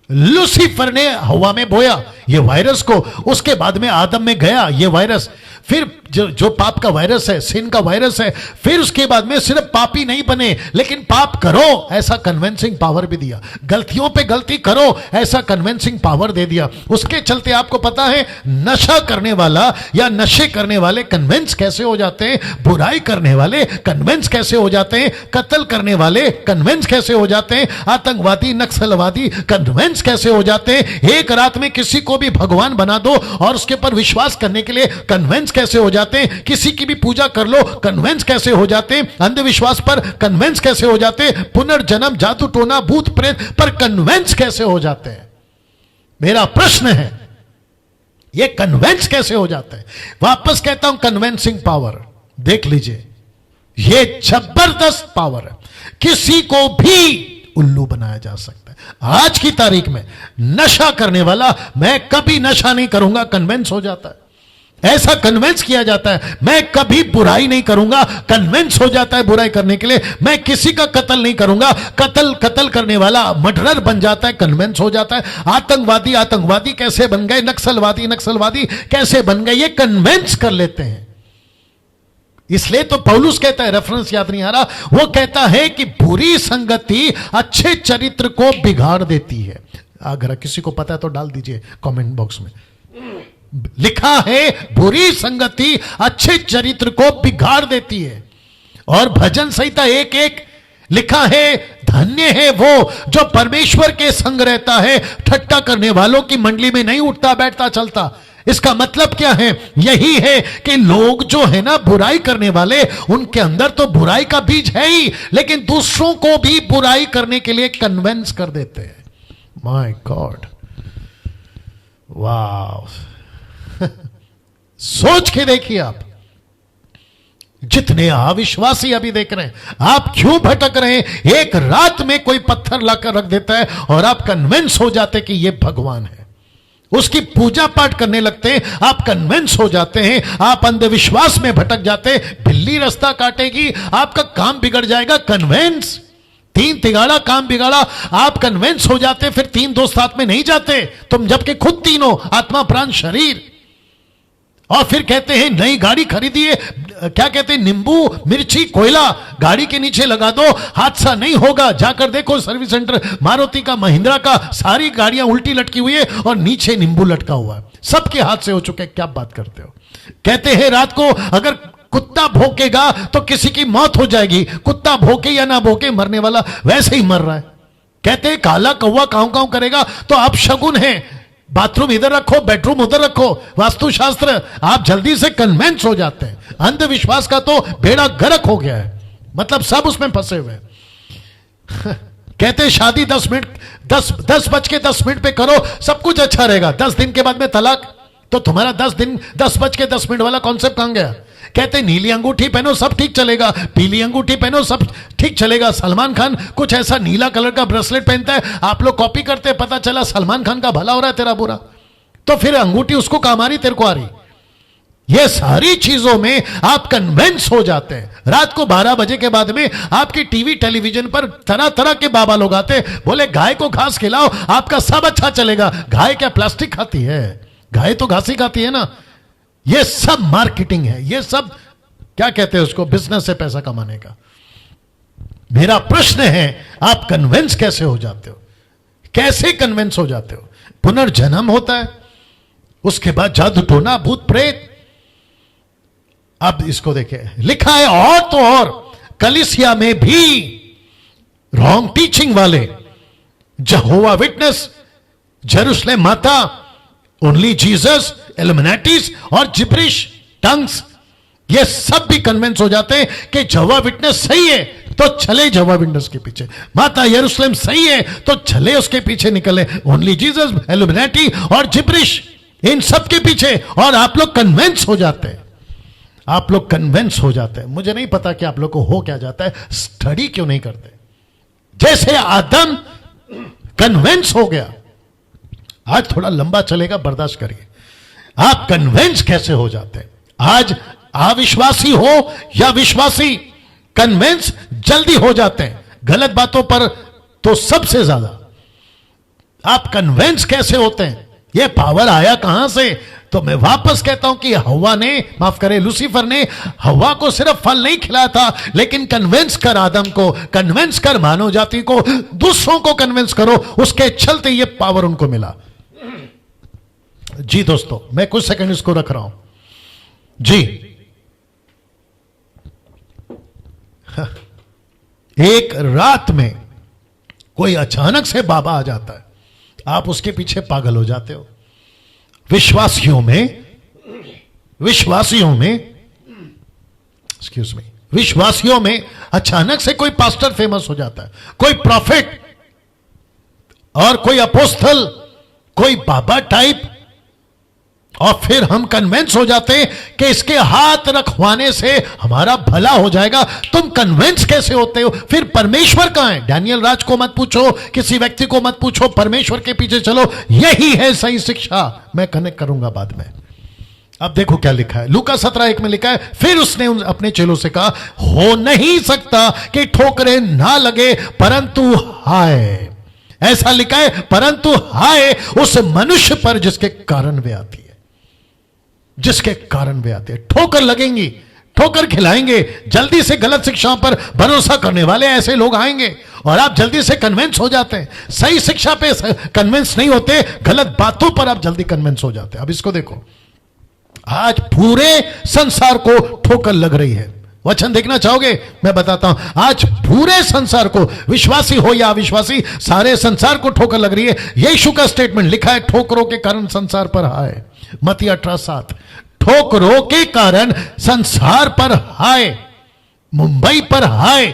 लूसीफर ने हवा में बोया ये वायरस को, उसके बाद में आदम में गया ये वायरस, फिर जो पाप का वायरस है, सिन का वायरस है, फिर उसके बाद में सिर्फ पापी नहीं बने लेकिन पाप करो ऐसा कन्वेंसिंग पावर भी दिया, गलतियों पे गलती करो ऐसा कन्वेंसिंग पावर दे दिया। उसके चलते आपको पता है नशा करने वाला या नशे करने वाले कन्वेंस कैसे हो जाते हैं, बुराई करने वाले कन्वेंस कैसे हो जाते हैं, कत्ल करने वाले कन्वेंस कैसे हो जाते हैं, आतंकवादी नक्सलवादी कन्वेंस कैसे हो जाते हैं। एक रात में किसी को भी भगवान बना दो और उसके ऊपर विश्वास करने के लिए कन्वेंस कैसे हो जाते हैं। किसी की भी पूजा कर लो, कन्वेंस कैसे हो जाते हैं। अंधविश्वास पर कन्वेंस कैसे हो जाते हैं। पुनर्जन्म, जादू टोना, भूत प्रेत पर कन्वेंस कैसे हो जाते हैं। मेरा प्रश्न है ये कन्वेंस कैसे हो जाते हैं। वापस कहता हूं कन्वेंसिंग पावर देख लीजिए, ये जबरदस्त पावर है, किसी को भी उल्लू बनाया जा सकता है। आज की तारीख में नशा करने वाला मैं कभी नशा नहीं करूंगा कन्वेंस हो जाता है, ऐसा कन्वेंस किया जाता है। मैं कभी बुराई नहीं करूंगा, कन्वेंस हो जाता है बुराई करने के लिए। मैं किसी का कत्ल नहीं करूंगा, कत्ल करने वाला मर्डरर बन जाता है, कन्वेंस हो जाता है। आतंकवादी कैसे बन गए, नक्सलवादी कैसे बन गए, ये कन्वेंस कर लेते हैं। इसलिए तो पौलुस कहता है, रेफरेंस याद नहीं आ रहा, वो कहता है कि बुरी संगति अच्छे चरित्र को बिगाड़ देती है। अगर किसी को पता है तो डाल दीजिए कमेंट बॉक्स में। लिखा है बुरी संगति अच्छे चरित्र को बिगाड़ देती है। और भजन संहिता 1:1 लिखा है धन्य है वो जो परमेश्वर के संग रहता है, ठट्टा करने वालों की मंडली में नहीं उठता बैठता चलता। इसका मतलब क्या है? यही है कि लोग जो है ना बुराई करने वाले, उनके अंदर तो बुराई का बीज है ही, लेकिन दूसरों को भी बुराई करने के लिए कन्विंस कर देते हैं। माय गॉड, वाह। सोच के देखिए आप, जितने अविश्वासी अभी देख रहे हैं, आप क्यों भटक रहे हैं? एक रात में कोई पत्थर लाकर रख देता है और आप कन्विंस हो जाते कि यह भगवान है, उसकी पूजा पाठ करने लगते हैं, आप कन्विंस हो जाते हैं, आप अंधविश्वास में भटक जाते हैं। बिल्ली रास्ता काटेगी, आपका काम बिगड़ जाएगा। कन्विंस, तीन तिगाड़ा काम बिगाड़ा, आप कन्विंस हो जाते, फिर तीन दोस्त साथ में नहीं जाते तुम, जबकि खुद तीनों, आत्मा प्राण शरीर। और फिर कहते हैं नई गाड़ी खरीदी है, क्या कहते हैं, नींबू मिर्ची कोयला गाड़ी के नीचे लगा दो, हादसा नहीं होगा। जाकर देखो सर्विस सेंटर, मारुति का, महिंद्रा का, सारी गाड़ियां उल्टी लटकी हुई है और नीचे नींबू लटका हुआ है, सबके हाथ से हो चुके। क्या बात करते हो? कहते हैं रात को अगर कुत्ता भौंकेगा तो किसी की मौत हो जाएगी, कुत्ता भौंके या ना भौंके, मरने वाला वैसे ही मर रहा है। कहते हैं काला कौवा काऊ काऊ करेगा तो आप शगुन है, बाथरूम इधर रखो, बेडरूम उधर रखो, वास्तुशास्त्र। आप जल्दी से कन्विंस हो जाते हैं। अंधविश्वास का तो बेड़ा गर्क हो गया है, मतलब सब उसमें फंसे हुए हैं। कहते हैं शादी 10 मिनट 10 बज के 10 मिनट पे करो, सब कुछ अच्छा रहेगा। 10 दिन के बाद में तलाक, तो तुम्हारा 10 बज के 10 मिनट वाला कॉन्सेप्ट कहां गया? कहते नीली अंगूठी पहनो सब ठीक चलेगा, पीली अंगूठी पहनो सब ठीक चलेगा। सलमान खान कुछ ऐसा नीला कलर का ब्रेसलेट पहनता है, आप लोग कॉपी करते हैं, पता चला सलमान खान का भला हो रहा है, तेरा बुरा। तो फिर अंगूठी उसको काम आ रही, तेरे को आ रही। ये सारी चीजों में आप कन्विंस हो जाते हैं। रात को 12 बजे के बाद में आपकी टीवी टेलीविजन पर तरह तरह के बाबा लोग आते हैं, बोले गाय को घास खिलाओ, आपका सब अच्छा चलेगा। गाय क्या प्लास्टिक खाती है? गाय तो घास ही खाती है ना। ये सब मार्केटिंग है, ये सब क्या कहते हैं उसको, बिजनेस से पैसा कमाने का। मेरा प्रश्न है, आप कन्विंस कैसे हो जाते हो? कैसे कन्विंस हो जाते हो? पुनर्जन्म होता है, उसके बाद जादू टोना भूत प्रेत। अब इसको देखे, लिखा है और तो और कलीसिया में भी रॉन्ग टीचिंग वाले, जहोवा विटनेस, जेरूशलेम माता, ओनली जीसस, इल्यूमिनेटीज और जिब्रिश टंग्स, ये सब भी कन्विंस हो जाते हैं कि जहोवा विटनेस सही है तो चले जहोवा विटनेस के पीछे, माता यरूशलेम सही है तो चले उसके पीछे निकले, ओनली जीसस, इल्यूमिनेटी और जिब्रिश, इन सब के पीछे। और आप लोग कन्विंस हो जाते हैं, आप लोग कन्विंस हो जाते हैं। मुझे नहीं पता कि आप लोग को हो क्या जाता है, स्टडी क्यों नहीं करते? जैसे आदम कन्विंस हो गया, आज थोड़ा लंबा चलेगा, बर्दाश्त करिए। आप कन्विंस कैसे हो जाते हैं? आज अविश्वासी हो या विश्वासी, कन्विंस जल्दी हो जाते हैं गलत बातों पर, तो सबसे ज्यादा आप कन्विंस कैसे होते हैं? यह पावर आया कहां से? तो मैं वापस कहता हूं कि हवा ने, माफ करें लूसीफर ने हवा को सिर्फ फल नहीं खिलाया था, लेकिन कन्विंस कर आदम को, कन्विंस कर मानव जाति को, दूसरों को कन्विंस करो, उसके चलते यह पावर उनको मिला। जी दोस्तों, मैं कुछ सेकंड इसको रख रहा हूं जी। एक रात में कोई अचानक से बाबा आ जाता है, आप उसके पीछे पागल हो जाते हो। विश्वासियों में एक्सक्यूज मी, विश्वासियों में अचानक से कोई पास्टर फेमस हो जाता है, कोई प्रॉफिट और कोई अपोस्टल, कोई बाबा टाइप, और फिर हम कन्विंस हो जाते हैं कि इसके हाथ रखवाने से हमारा भला हो जाएगा। तुम कन्विंस कैसे होते हो? फिर परमेश्वर कहां है? डैनियल राज को मत पूछो, किसी व्यक्ति को मत पूछो, परमेश्वर के पीछे चलो, यही है सही शिक्षा। मैं कनेक्ट करूंगा बाद में। अब देखो क्या लिखा है, लूका 17:1 में लिखा है, फिर उसने अपने चेलों से कहा, हो नहीं सकता कि ठोकरें ना लगे, परंतु हाय, ऐसा लिखा है, परंतु हाय उस मनुष्य पर जिसके कारण वे आती है, जिसके कारण वे आते हैं। ठोकर लगेंगी, ठोकर खिलाएंगे, जल्दी से गलत शिक्षाओं पर भरोसा करने वाले ऐसे लोग आएंगे और आप जल्दी से कन्विंस हो जाते हैं। सही शिक्षा पे कन्विंस नहीं होते, गलत बातों पर आप जल्दी कन्विंस हो जाते हैं। अब इसको देखो, आज पूरे संसार को ठोकर लग रही है, वचन देखना चाहोगे? मैं बताता हूं। आज पूरे संसार को, विश्वासी हो या अविश्वासी, सारे संसार को ठोकर लग रही है। यीशु का स्टेटमेंट लिखा है, ठोकरों के कारण संसार पर हाय। मत्ती 18:7। ठोकरों के कारण संसार पर हाय, मुंबई पर हाय,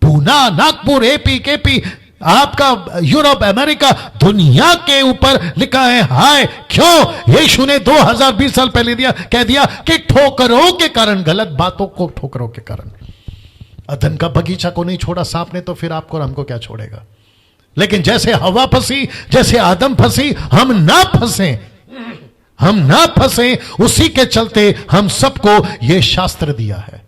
पूना, नागपुर, एपी, केपी, आपका यूरोप, अमेरिका, दुनिया के ऊपर लिखा है हाय। क्यों? यीशु ने 2020 साल पहले कह दिया कि ठोकरों के कारण, गलत बातों को ठोकरों के कारण। अदन का बगीचा को नहीं छोड़ा सांप ने, तो फिर आपको और हमको क्या छोड़ेगा? लेकिन जैसे हवा फंसी, जैसे आदम फंसी, हम ना फंसे, उसी के चलते हम सबको यह शास्त्र दिया है।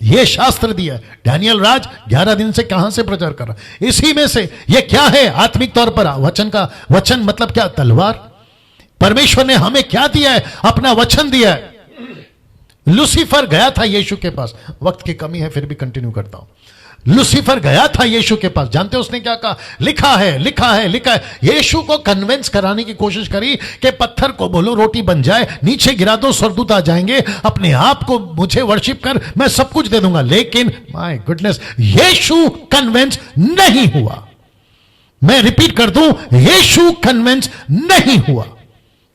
यह शास्त्र दिया। डैनियल राज 11 दिन से कहां से प्रचार कर रहा है? इसी में से। यह क्या है? आत्मिक तौर पर वचन मतलब क्या? तलवार। परमेश्वर ने हमें क्या दिया है? अपना वचन दिया है। लूसीफर गया था यीशु के पास, वक्त की कमी है फिर भी कंटिन्यू करता हूं। लूसीफर गया था यीशु के पास, जानते हो उसने क्या कहा? लिखा है। यीशु को कन्विंस कराने की कोशिश करी कि पत्थर को बोलो रोटी बन जाए, नीचे गिरा दो स्वर्गदूत आ जाएंगे, अपने आप को मुझे वर्शिप कर, मैं सब कुछ दे दूंगा। लेकिन माय गुडनेस, यीशु कन्विंस नहीं हुआ। मैं रिपीट कर दूं, यीशु कन्विंस नहीं हुआ,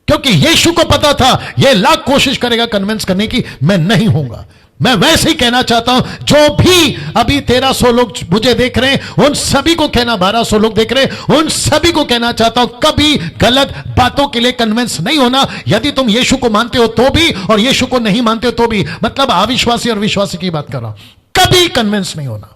क्योंकि यीशु को पता था यह लाख कोशिश करेगा कन्विंस करने की, मैं नहीं होऊंगा। मैं वैसे ही कहना चाहता हूं, जो भी अभी 1300 लोग मुझे देख रहे हैं, उन सभी को कहना, 1200 लोग देख रहे हैं, उन सभी को कहना चाहता हूं, कभी गलत बातों के लिए कन्विंस नहीं होना। यदि तुम यीशु को मानते हो तो भी, और यीशु को नहीं मानते हो तो भी, मतलब अविश्वासी और विश्वासी की बात कर रहा हूं, कभी कन्विंस नहीं होना।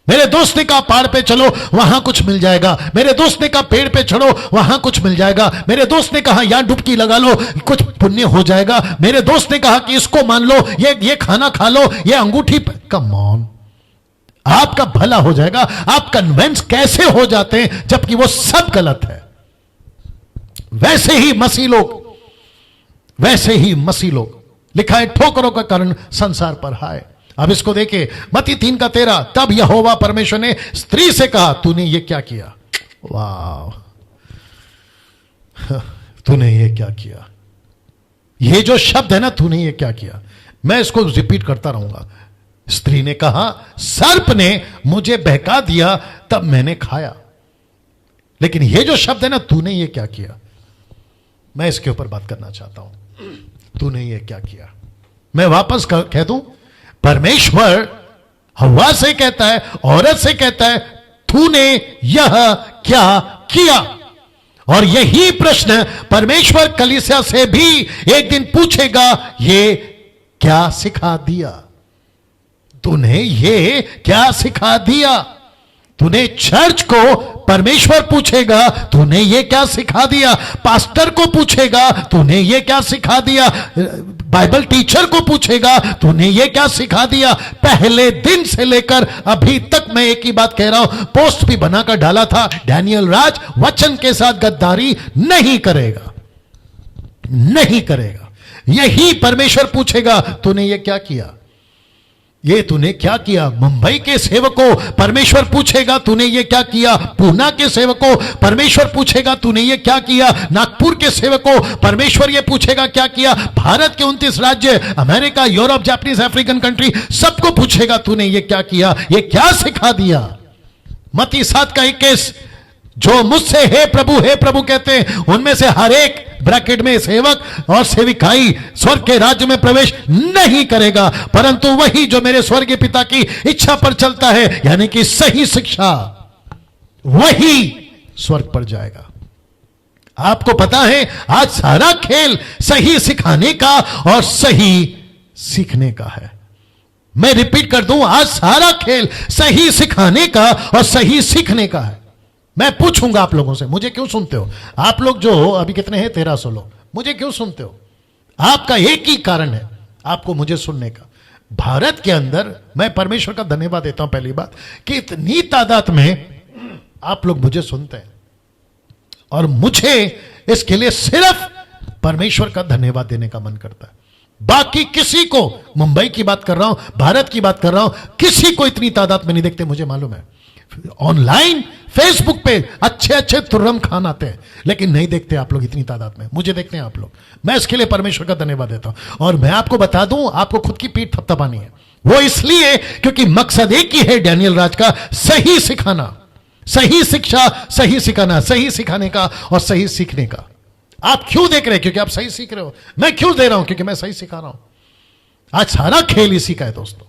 मेरे दोस्त ने कहा पहाड़ पे चलो, वहां कुछ मिल जाएगा। मेरे दोस्त ने कहा पेड़ पे चढ़ो, वहां कुछ मिल जाएगा। मेरे दोस्त ने कहा यहां डुबकी लगा लो, कुछ पुण्य हो जाएगा। मेरे दोस्त ने कहा कि इसको मान लो, ये खाना खा लो, ये अंगूठी, कम ऑन, आपका भला हो जाएगा। आप कन्विंस कैसे हो जाते हैं जबकि वो सब गलत है? वैसे ही मसीह लोग, लिखा है ठोकरों का कारण संसार पर हाय। अब इसको देखे, मत्ती 3:13। तब यहोवा परमेश्वर ने स्त्री से कहा, तूने ये क्या किया? वाह, तूने ये क्या किया? ये जो शब्द है ना, तूने ये क्या किया, मैं इसको रिपीट करता रहूंगा। स्त्री ने कहा, सर्प ने मुझे बहका दिया, तब मैंने खाया। लेकिन ये जो शब्द है ना, तूने ये क्या किया, मैं इसके ऊपर बात करना चाहता हूं। तूने ये क्या किया? मैं वापस कह दूं, परमेश्वर हव्वा से कहता है, औरत से कहता है, तूने यह क्या किया? और यही प्रश्न परमेश्वर कलीसिया से भी एक दिन पूछेगा, ये क्या सिखा दिया? तूने ये क्या सिखा दिया? तूने चर्च को परमेश्वर पूछेगा, तूने ये क्या सिखा दिया? पास्टर को पूछेगा, तूने ये क्या सिखा दिया? बाइबल टीचर को पूछेगा, तूने ये क्या सिखा दिया? पहले दिन से लेकर अभी तक मैं एक ही बात कह रहा हूं, पोस्ट भी बनाकर डाला था, डैनियल राज वचन के साथ गद्दारी नहीं करेगा। यही परमेश्वर पूछेगा, तूने ये क्या किया? ये तूने क्या किया? मुंबई के सेवकों परमेश्वर पूछेगा, तूने ये क्या किया? पूना के सेवकों परमेश्वर पूछेगा, तूने ये क्या किया? नागपुर के सेवकों परमेश्वर ये पूछेगा, क्या किया? भारत के 29 राज्य, America, Europe, Japanese, African country, सबको पूछेगा, तूने ये क्या किया? ये क्या सिखा दिया? मत्ती 7:21। जो मुझसे हे प्रभु कहते हैं, उनमें से हर एक, ब्रैकेट में सेवक और सेविकाई, स्वर्ग के राज्य में प्रवेश नहीं करेगा, परंतु वही जो मेरे स्वर्गीय पिता की इच्छा पर चलता है, यानी कि सही शिक्षा, वही स्वर्ग पर जाएगा। आपको पता है, आज सारा खेल सही सिखाने का और सही सीखने का है। मैं रिपीट कर दूं, आज सारा खेल सही सिखाने का और सही सीखने का है। मैं पूछूंगा आप लोगों से, मुझे क्यों सुनते हो? आप लोग जो अभी कितने हैं, 1300 लोग, मुझे क्यों सुनते हो? आपका एक ही कारण है आपको मुझे सुनने का। भारत के अंदर मैं परमेश्वर का धन्यवाद देता हूं, पहली बात, कि इतनी तादाद में आप लोग मुझे सुनते हैं, और मुझे इसके लिए सिर्फ परमेश्वर का धन्यवाद देने का मन करता है। बाकी किसी को, मुंबई की बात कर रहा हूं, भारत की बात कर रहा हूं, किसी को इतनी तादाद में नहीं देखते, मुझे मालूम है। ऑनलाइन फेसबुक पे अच्छे तुर्रम खान आते हैं, लेकिन नहीं देखते आप लोग इतनी तादाद में, मुझे देखते हैं आप लोग। मैं इसके लिए परमेश्वर का धन्यवाद देता हूं। और मैं आपको बता दूं, आपको खुद की पीठ थपथपानी है। वो इसलिए क्योंकि मकसद एक ही है डैनियल राज का, सही सिखाना, सही शिक्षा, सही सिखाना, सही सिखाने का और सही सीखने का। आप क्यों देख रहे हैं? क्योंकि आप सही सीख रहे हो। मैं क्यों दे रहा हूं? क्योंकि मैं सही सिखा रहा हूं। आज सारा खेल इसी का है दोस्तों।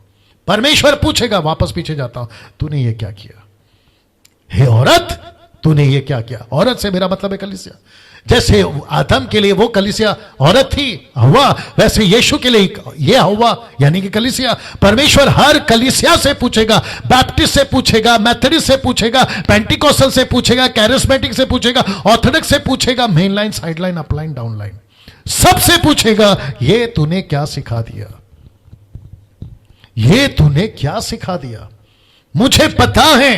परमेश्वर पूछेगा, वापस पीछे जाता हूं, तूने ये क्या किया? हे औरत, तूने ये क्या किया? औरत से मेरा मतलब है कलीसिया। जैसे आदम के लिए वो कलीसिया औरत थी, हव्वा, वैसे यीशु के लिए ये हव्वा यानी कि कलीसिया। परमेश्वर हर कलीसिया से पूछेगा, बैप्टिस्ट से पूछेगा, मेथोडिस्ट से पूछेगा, पेंटिकोस्टल से पूछेगा, कैरिस्मेटिक से पूछेगा, ऑर्थोडॉक्स से पूछेगा, main line, side line, up line, down line, सबसे पूछेगा, ये तूने क्या सिखा दिया? ये तूने क्या सिखा दिया? मुझे पता है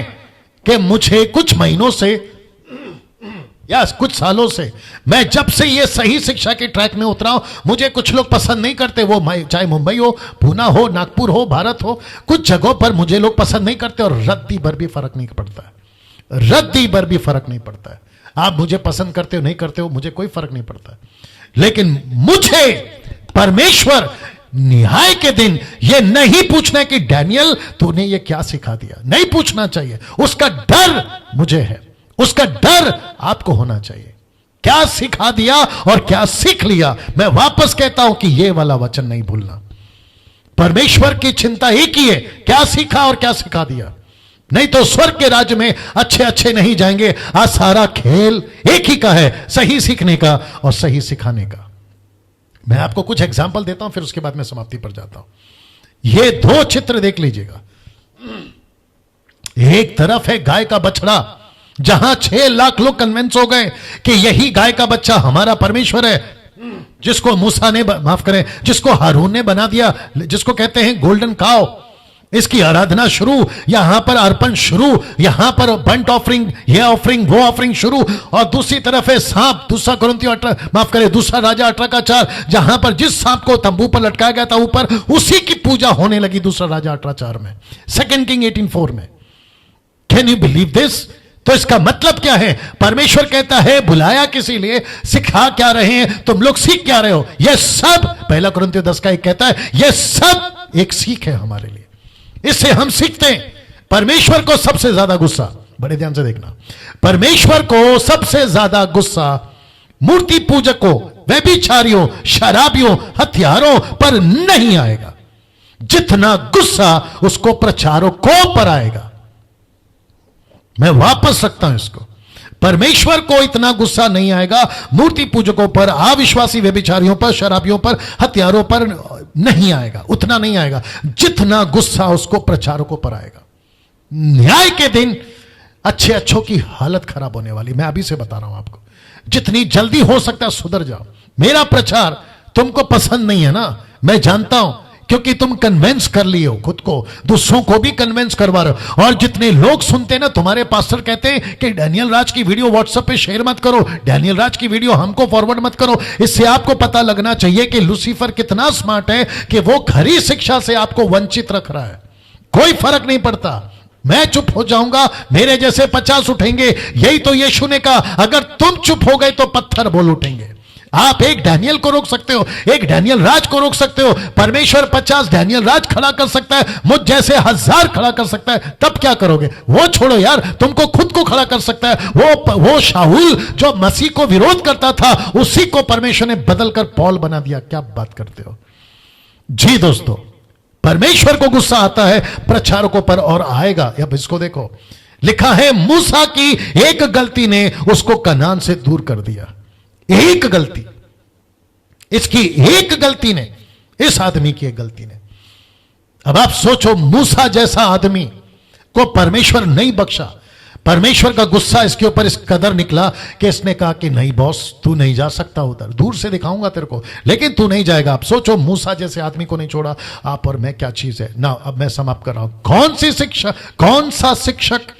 कि मुझे कुछ महीनों से या कुछ सालों से, मैं जब से ये सही शिक्षा के ट्रैक में उतरा हूं, मुझे कुछ लोग पसंद नहीं करते। वो चाहे मुंबई हो, पूना हो, नागपुर हो, भारत हो, कुछ जगहों पर मुझे लोग पसंद नहीं करते और रद्दी भर भी फर्क नहीं पड़ता है। रद्दी भर भी फर्क नहीं पड़ता है। आप मुझे पसंद करते हो नहीं करते हो, मुझे कोई फर्क नहीं पड़ता है। लेकिन मुझे परमेश्वर न्याय के दिन ये नहीं पूछना है कि डैनियल तूने ये क्या सिखा दिया। नहीं पूछना चाहिए। उसका डर मुझे है, उसका डर आपको होना चाहिए। क्या सिखा दिया और क्या सीख लिया? मैं वापस कहता हूं कि यह वाला वचन नहीं भूलना। परमेश्वर की चिंता एक ही है, क्या सीखा और क्या सिखा दिया। नहीं तो स्वर्ग के राज्य में अच्छे अच्छे नहीं जाएंगे। आज सारा खेल एक ही का है, सही सीखने का और सही सिखाने का। मैं आपको कुछ एग्जाम्पल देता हूं, फिर उसके बाद मैं समाप्ति पर जाता हूं। ये दो चित्र देख लीजिएगा। एक तरफ है गाय का बछड़ा, जहां 6 लाख लोग कन्विंस हो गए कि यही गाय का बच्चा हमारा परमेश्वर है, जिसको मूसा ने, माफ करें, जिसको हारून ने बना दिया, जिसको कहते हैं गोल्डन काउ। इसकी आराधना शुरू, यहां पर अर्पण शुरू, यहां पर बंट ऑफरिंग, ये ऑफरिंग, वो ऑफरिंग शुरू। और दूसरी तरफ है सांप, दूसरा कुरिन्थियों 18, माफ करें, दूसरा राजा 18 का 4, जहां पर जिस सांप को तंबू पर लटकाया गया था ऊपर, उसी की पूजा होने लगी दूसरा राजा 18:4 में, 2 किंग 18:4 में। Can you believe this? तो इसका मतलब क्या है? परमेश्वर कहता है बुलाया किसी लिए, सिखा क्या रहे हैं तुम लोग, सीख क्या रहे हो? यह सब, 1 कुरिन्थियों 10:1 कहता है, यह सब एक सीख है हमारे लिए। इससे हम सीखते हैं। परमेश्वर को सबसे ज्यादा गुस्सा, बड़े ध्यान से देखना, परमेश्वर को सबसे ज्यादा गुस्सा मूर्ति पूजकों, व्यभिचारियों, शराबियों, हत्यारों पर नहीं आएगा जितना गुस्सा उसको प्रचारकों पर आएगा। मैं वापस रखता हूं इसको। परमेश्वर को इतना गुस्सा नहीं आएगा मूर्ति पूजकों पर, अविश्वासी व्यभिचारियों पर, शराबियों पर, हत्यारों पर नहीं आएगा, उतना नहीं आएगा जितना गुस्सा उसको प्रचारकों पर आएगा। न्याय के दिन अच्छे अच्छों की हालत खराब होने वाली। मैं अभी से बता रहा हूं आपको, जितनी जल्दी हो सकता है सुधर जाओ। मेरा प्रचार तुमको पसंद नहीं है ना, मैं जानता हूं, क्योंकि तुम कन्विंस कर लिए हो खुद को, दूसरों को भी कन्विंस करवा रहे हो। और जितने लोग सुनते हैं ना, तुम्हारे पास्टर कहते हैं कि डैनियल राज की वीडियो व्हाट्सएप पे शेयर मत करो, डैनियल राज की वीडियो हमको फॉरवर्ड मत करो। इससे आपको पता लगना चाहिए कि लूसीफर कितना स्मार्ट है कि वो खरी शिक्षा से आपको वंचित रख रहा है। कोई फर्क नहीं पड़ता, मैं चुप हो जाऊंगा, मेरे जैसे 50 उठेंगे। यही तो यीशु ने कहा, अगर तुम चुप हो गए तो पत्थर बोल उठेंगे। आप एक डैनियल को रोक सकते हो, एक डैनियल राज को रोक सकते हो। परमेश्वर 50 डैनियल राज खड़ा कर सकता है, मुझ जैसे 1000 खड़ा कर सकता है। तब क्या करोगे? वो छोड़ो यार, तुमको खुद को खड़ा कर सकता है। वो शाऊल जो मसीह को विरोध करता था, उसी को परमेश्वर ने बदलकर पौल बना दिया। क्या बात करते हो जी दोस्तों। परमेश्वर को गुस्सा आता है प्रचारकों पर और आएगा। अब इसको देखो, लिखा है मूसा की एक गलती ने उसको कनान से दूर कर दिया। एक गलती, इसकी एक गलती ने, इस आदमी की एक गलती ने। अब आप सोचो, मूसा जैसा आदमी को परमेश्वर नहीं बख्शा। परमेश्वर का गुस्सा इसके ऊपर इस कदर निकला कि इसने कहा कि नहीं बॉस, तू नहीं जा सकता उधर, दूर से दिखाऊंगा तेरे को, लेकिन तू नहीं जाएगा। आप सोचो, मूसा जैसे आदमी को नहीं छोड़ा आप और मैं, क्या चीज है ना। अब मैं समाप्त कर रहा हूं। कौन सी शिक्षा, कौन सा शिक्षक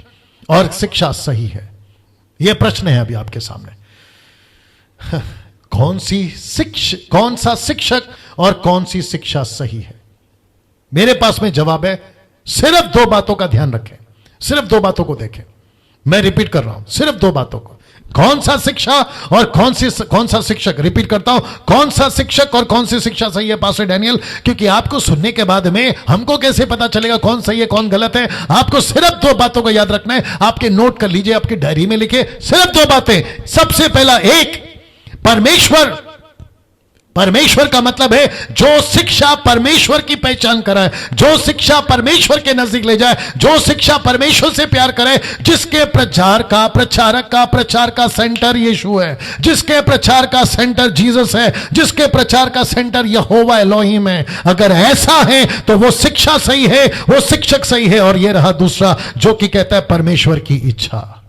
और शिक्षा सही है, यह प्रश्न है अभी आपके सामने। कौन सा शिक्षक और कौन सी शिक्षा सही है? मेरे पास में जवाब है। सिर्फ 2 बातों का ध्यान रखें, सिर्फ 2 बातों को देखें। मैं रिपीट कर रहा हूं, सिर्फ 2 बातों को। कौन सा शिक्षा और कौन सा शिक्षक, रिपीट करता हूं, कौन सा शिक्षक और कौन सी शिक्षा सही है पास्टर डैनियल? क्योंकि आपको सुनने के बाद में हमको कैसे पता चलेगा कौन सही है कौन गलत है? आपको सिर्फ दो बातों को याद रखना है, आपके नोट कर लीजिए, आपकी डायरी में लिखे, सिर्फ दो बातें। सबसे पहला, एक, परमेश्वर। परमेश्वर का मतलब है जो शिक्षा परमेश्वर की पहचान कराए, जो शिक्षा परमेश्वर के नजदीक ले जाए, जो शिक्षा परमेश्वर से प्यार करे, जिसके प्रचार का सेंटर यीशु है, जिसके प्रचार का सेंटर जीसस है, जिसके प्रचार का सेंटर यहोवा एलोहिम है। अगर ऐसा है तो वो शिक्षा सही है, वो शिक्षक सही है। और ये रहा दूसरा, जो कि कहता है परमेश्वर की इच्छा।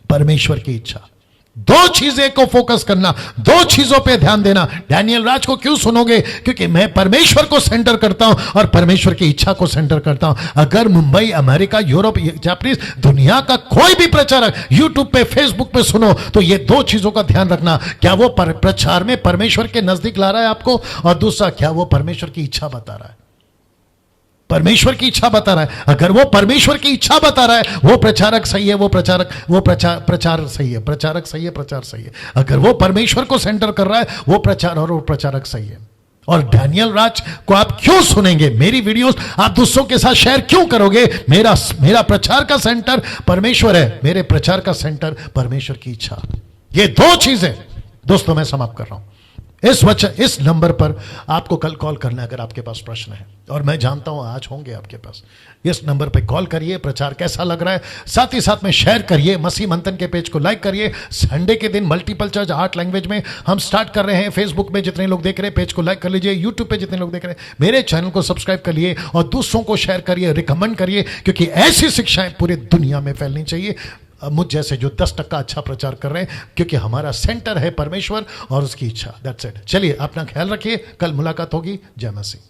परमेश्वर की इच्छा, दो चीजें को फोकस करना, दो चीजों पे ध्यान देना। डैनियल राज को क्यों सुनोगे? क्योंकि मैं परमेश्वर को सेंटर करता हूं और परमेश्वर की इच्छा को सेंटर करता हूं। अगर मुंबई, अमेरिका, यूरोप, जापानीज, दुनिया का कोई भी प्रचारक यूट्यूब पे, फेसबुक पे सुनो तो ये दो चीजों का ध्यान रखना, क्या वो प्रचार में परमेश्वर के नजदीक ला रहा है आपको, और दूसरा, क्या वो परमेश्वर की इच्छा बता रहा है, परमेश्वर की इच्छा बता रहा है। अगर वो परमेश्वर की इच्छा बता रहा है, वो प्रचारक सही है, प्रचार सही है, प्रचारक सही है, प्रचार सही है। अगर वो परमेश्वर को सेंटर कर रहा है, वो प्रचार और वो प्रचारक सही है। और डैनियल राज को आप क्यों सुनेंगे? मेरी वीडियोस आप दूसरों के साथ शेयर क्यों करोगे? मेरा प्रचार का सेंटर परमेश्वर है, मेरे प्रचार का सेंटर परमेश्वर की इच्छा। ये दो चीजें दोस्तों मैं समाप्त कर रहा हूं। इस नंबर पर आपको कल कॉल करना है अगर आपके पास प्रश्न है, और मैं जानता हूं आज होंगे आपके पास। इस नंबर पे कॉल करिए, प्रचार कैसा लग रहा है, साथ ही साथ में शेयर करिए, मसीह मंथन के पेज को लाइक करिए। संडे के दिन मल्टीपल चर्च 8 लैंग्वेज में हम स्टार्ट कर रहे हैं। फेसबुक में जितने लोग देख रहे हैं पेज को लाइक कर लीजिए, यूट्यूब पे जितने लोग देख रहे हैं मेरे चैनल को सब्सक्राइब कर लिए, और दूसरों को शेयर करिए, रिकमेंड करिए, क्योंकि ऐसी शिक्षाएं पूरी दुनिया में फैलनी चाहिए। मुझ जैसे जो 10% अच्छा प्रचार कर रहे हैं, क्योंकि हमारा सेंटर है परमेश्वर और उसकी इच्छा। That's it. चलिए अपना ख्याल रखिए, कल मुलाकात होगी। जय मसीह।